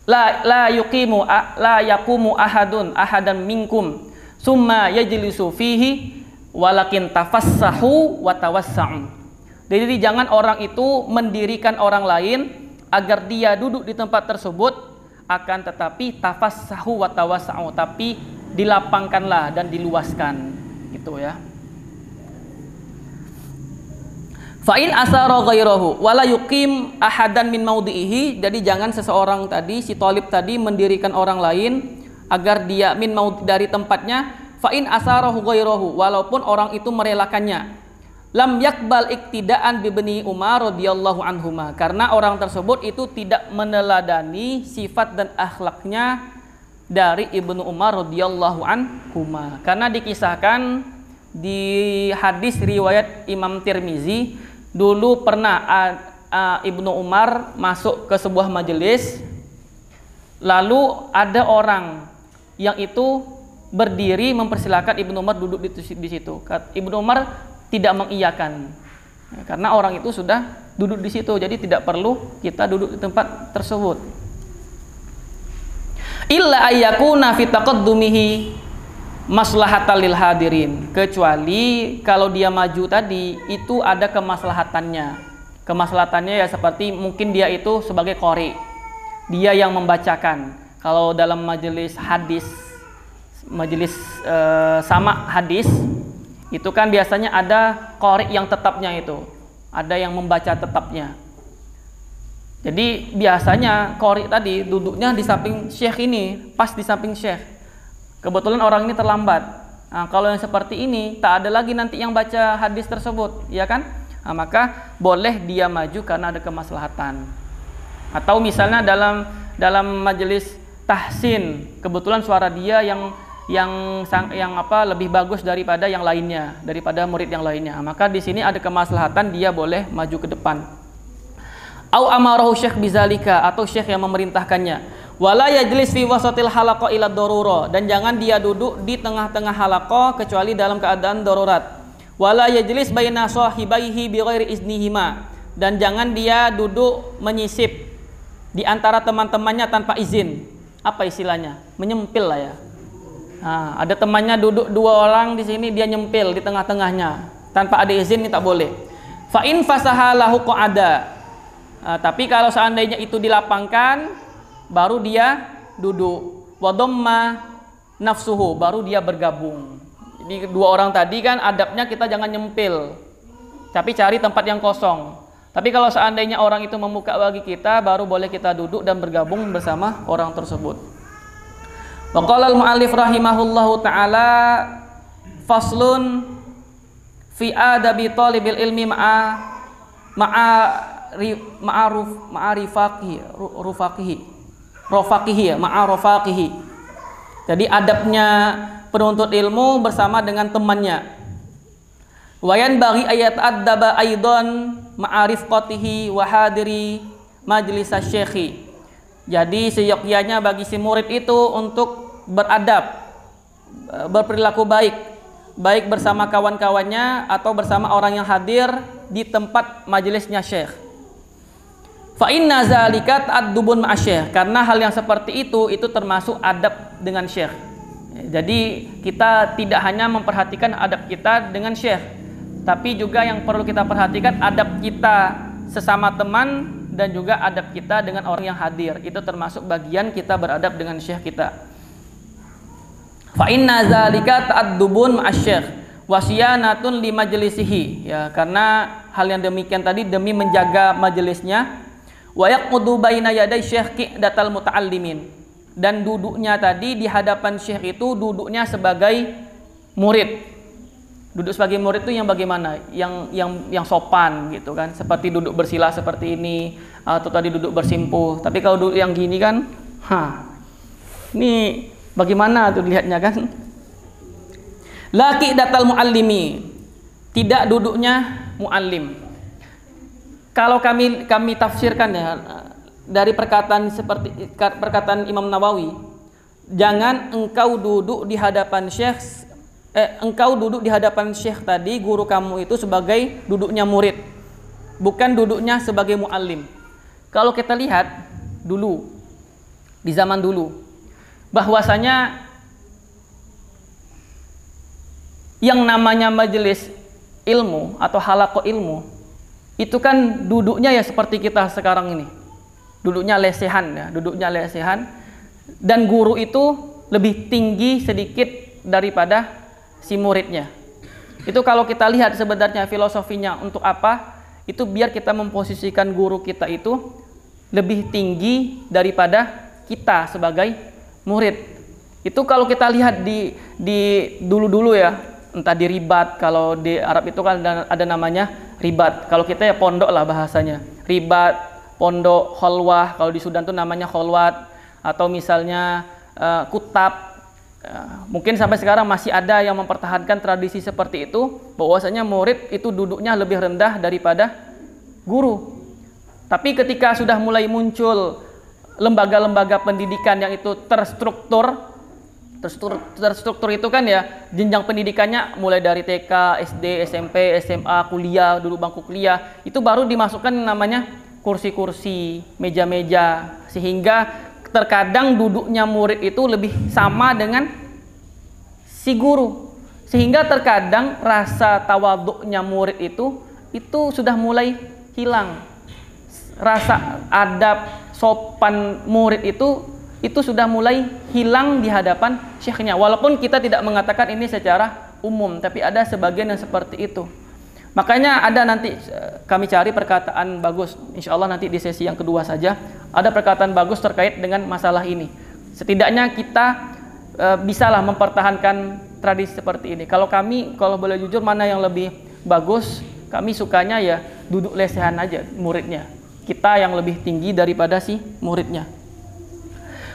la yaqumu ahadan minkum summa yajlisu fihi walakin tafassahu wa tawassa'u. Jadi jangan orang itu mendirikan orang lain agar dia duduk di tempat tersebut, akan tetapi tafassahu wa tawassa'u, tapi dilapangkanlah dan diluaskan, gitu ya. Fa'in asara ghairahu wala yuqim ahadan min maudhihi. Jadi jangan seseorang tadi, si Thalib tadi mendirikan orang lain agar dia min maud dari tempatnya. Fa'in asarahu ghairahu, walaupun orang itu merelakannya. Lam yakbal iktidaan bibni Umar radhiyallahu anhuma, karena orang tersebut itu tidak meneladani sifat dan akhlaknya dari Ibnu Umar radhiyallahu anhuma. Karena dikisahkan di hadis riwayat Imam Tirmizi, dulu pernah Ibnu Umar masuk ke sebuah majelis, lalu ada orang yang itu berdiri mempersilakan Ibnu Umar duduk di situ. Ibnu Umar tidak mengiyakan, karena orang itu sudah duduk di situ, jadi tidak perlu kita duduk di tempat tersebut. Illa ayyakuna fi taqaddumihi maslahatal lil hadirin, kecuali kalau dia maju tadi itu ada kemaslahatannya. Kemaslahatannya ya seperti mungkin dia itu sebagai qori, dia yang membacakan. Kalau dalam majelis hadis, majelis sama hadis itu kan biasanya ada qori yang tetapnya, itu ada yang membaca tetapnya. Jadi biasanya qori tadi duduknya di samping syekh ini, pas di samping syekh. Kebetulan orang ini terlambat. Nah, kalau yang seperti ini tak ada lagi nanti yang baca hadis tersebut, ya kan? Nah, maka boleh dia maju karena ada kemaslahatan. Atau misalnya dalam majelis tahsin, kebetulan suara dia yang lebih bagus daripada yang lainnya, daripada murid yang lainnya. Nah, maka di sini ada kemaslahatan, dia boleh maju ke depan. Au amarahu syekh bizalika, atau syekh yang memerintahkannya. Wala yajlis fi wasatil halaqah ila darura, dan jangan dia duduk di tengah-tengah halaqah kecuali dalam keadaan darurat. Wala yajlis baina sahibaihi bi ghairi iznihima, dan jangan dia duduk menyisip di antara teman-temannya tanpa izin. Apa istilahnya? Menyempil lah ya. Nah, ada temannya duduk dua orang di sini, dia nyempil di tengah-tengahnya tanpa ada izin, ini tak boleh. Fa in fasaha lahu qa'ada. Tapi kalau seandainya itu dilapangkan, baru dia duduk. Wadomma nafsuhu, baru dia bergabung. Jadi dua orang tadi kan adabnya kita jangan nyempil, tapi cari tempat yang kosong. Tapi kalau seandainya orang itu membuka bagi kita, baru boleh kita duduk dan bergabung bersama orang tersebut. Wa qala al-mu'allif rahimahullahu ta'ala, faslun fi adabi talibil ilmi ma'arufaqihi. Jadi adabnya penuntut ilmu bersama dengan temannya. Wayan bagi ayat adaba aidan ma'arifqatihi wa hadiri majlis syekhi. Jadi seyogyanya bagi si murid itu untuk beradab, berperilaku baik bersama kawan-kawannya atau bersama orang yang hadir di tempat majelisnya syekh. Fa inna zalika ta'addubun ma'asyekh, karena hal yang seperti itu termasuk adab dengan syekh. Jadi kita tidak hanya memperhatikan adab kita dengan syekh, tapi juga yang perlu kita perhatikan adab kita sesama teman dan juga adab kita dengan orang yang hadir. Itu termasuk bagian kita beradab dengan syekh kita. Fa inna zalika ta'addubun ma'asyekh wa siyanatun li majlisihi, ya, karena hal yang demikian tadi demi menjaga majelisnya. Wa yaqudu baina yaday syekh qi'datal muta'allimin, dan duduknya tadi di hadapan syekh itu duduknya sebagai murid. Duduk sebagai murid itu yang bagaimana? Yang sopan gitu kan, seperti duduk bersila seperti ini, atau tadi duduk bersimpuh. Tapi kalau duduk yang gini kan, ini Bagaimana tuh lihatnya kan? Laki datal muallimi, tidak duduknya muallim. Kalau kami tafsirkan ya dari perkataan seperti perkataan Imam Nawawi, jangan engkau duduk di hadapan syekh tadi, guru kamu itu sebagai duduknya murid, bukan duduknya sebagai muallim. Kalau kita lihat dulu, di zaman dulu, bahwasanya yang namanya majelis ilmu atau halaqah ilmu itu kan duduknya ya seperti kita sekarang ini, duduknya lesehan ya, dan guru itu lebih tinggi sedikit daripada si muridnya. Itu kalau kita lihat sebenarnya filosofinya untuk apa, itu biar kita memposisikan guru kita itu lebih tinggi daripada kita sebagai murid. Itu kalau kita lihat di dulu-dulu ya, entah di ribat, kalau di Arab itu kan ada namanya ribat. Kalau kita ya pondok lah bahasanya. Ribat, pondok, kholwah, kalau di Sudan tuh namanya kholwat, atau misalnya kutab. Mungkin sampai sekarang masih ada yang mempertahankan tradisi seperti itu, bahwasanya murid itu duduknya lebih rendah daripada guru. Tapi ketika sudah mulai muncul lembaga-lembaga pendidikan yang itu terstruktur itu kan ya, jenjang pendidikannya mulai dari TK, SD, SMP, SMA, kuliah, dulu bangku kuliah, itu baru dimasukkan namanya kursi-kursi, meja-meja, sehingga terkadang duduknya murid itu lebih sama dengan si guru, sehingga terkadang rasa tawaduknya murid itu sudah mulai hilang. Rasa adab sopan murid itu sudah mulai hilang di hadapan syekhnya. Walaupun kita tidak mengatakan ini secara umum, tapi ada sebagian yang seperti itu. Makanya ada nanti kami cari perkataan bagus, insya Allah nanti di sesi yang kedua saja ada perkataan bagus terkait dengan masalah ini. Setidaknya kita bisalah mempertahankan tradisi seperti ini. Kalau boleh jujur, mana yang lebih bagus, kami sukanya ya duduk lesehan aja muridnya, kita yang lebih tinggi daripada si muridnya.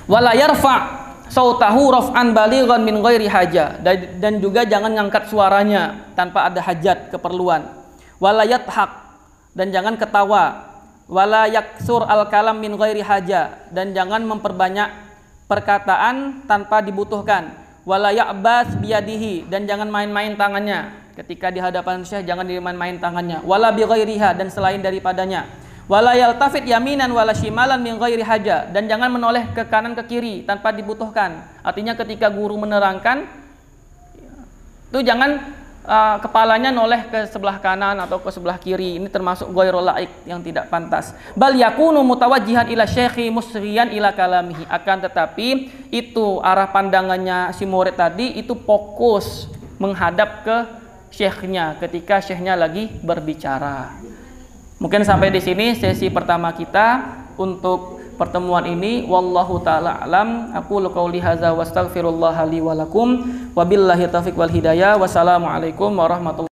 Wala yarfa sautahu raf'an balighan min ghairi haja, dan juga jangan ngangkat suaranya tanpa ada hajat, keperluan. Wala yathaq, dan jangan ketawa. Wala yaksur al kalam min ghairi haja, dan jangan memperbanyak perkataan tanpa dibutuhkan. Wala ya'bas biyadihi, dan jangan main-main tangannya ketika di hadapan syekh, jangan dimain-main tangannya. Wala bi ghairiha, dan selain daripadanya. Wala yaltafit yaminan wala shimalan min ghairi haja, dan jangan menoleh ke kanan ke kiri tanpa dibutuhkan. Artinya ketika guru menerangkan itu jangan kepalanya noleh ke sebelah kanan atau ke sebelah kiri. Ini termasuk ghairul laik, yang tidak pantas. Bal yakunu mutawajjihan ila syekhi musriyan ila kalamihi, akan tetapi itu arah pandangannya si murid tadi itu fokus menghadap ke syekhnya ketika syekhnya lagi berbicara. Mungkin sampai di sini sesi pertama kita untuk pertemuan ini. Wallahu taala alam. Aku qouli hadza wastaghfirullah li wa lakum. Wabillahi taufiq wal hidayah. Wassalamualaikum warahmatullahi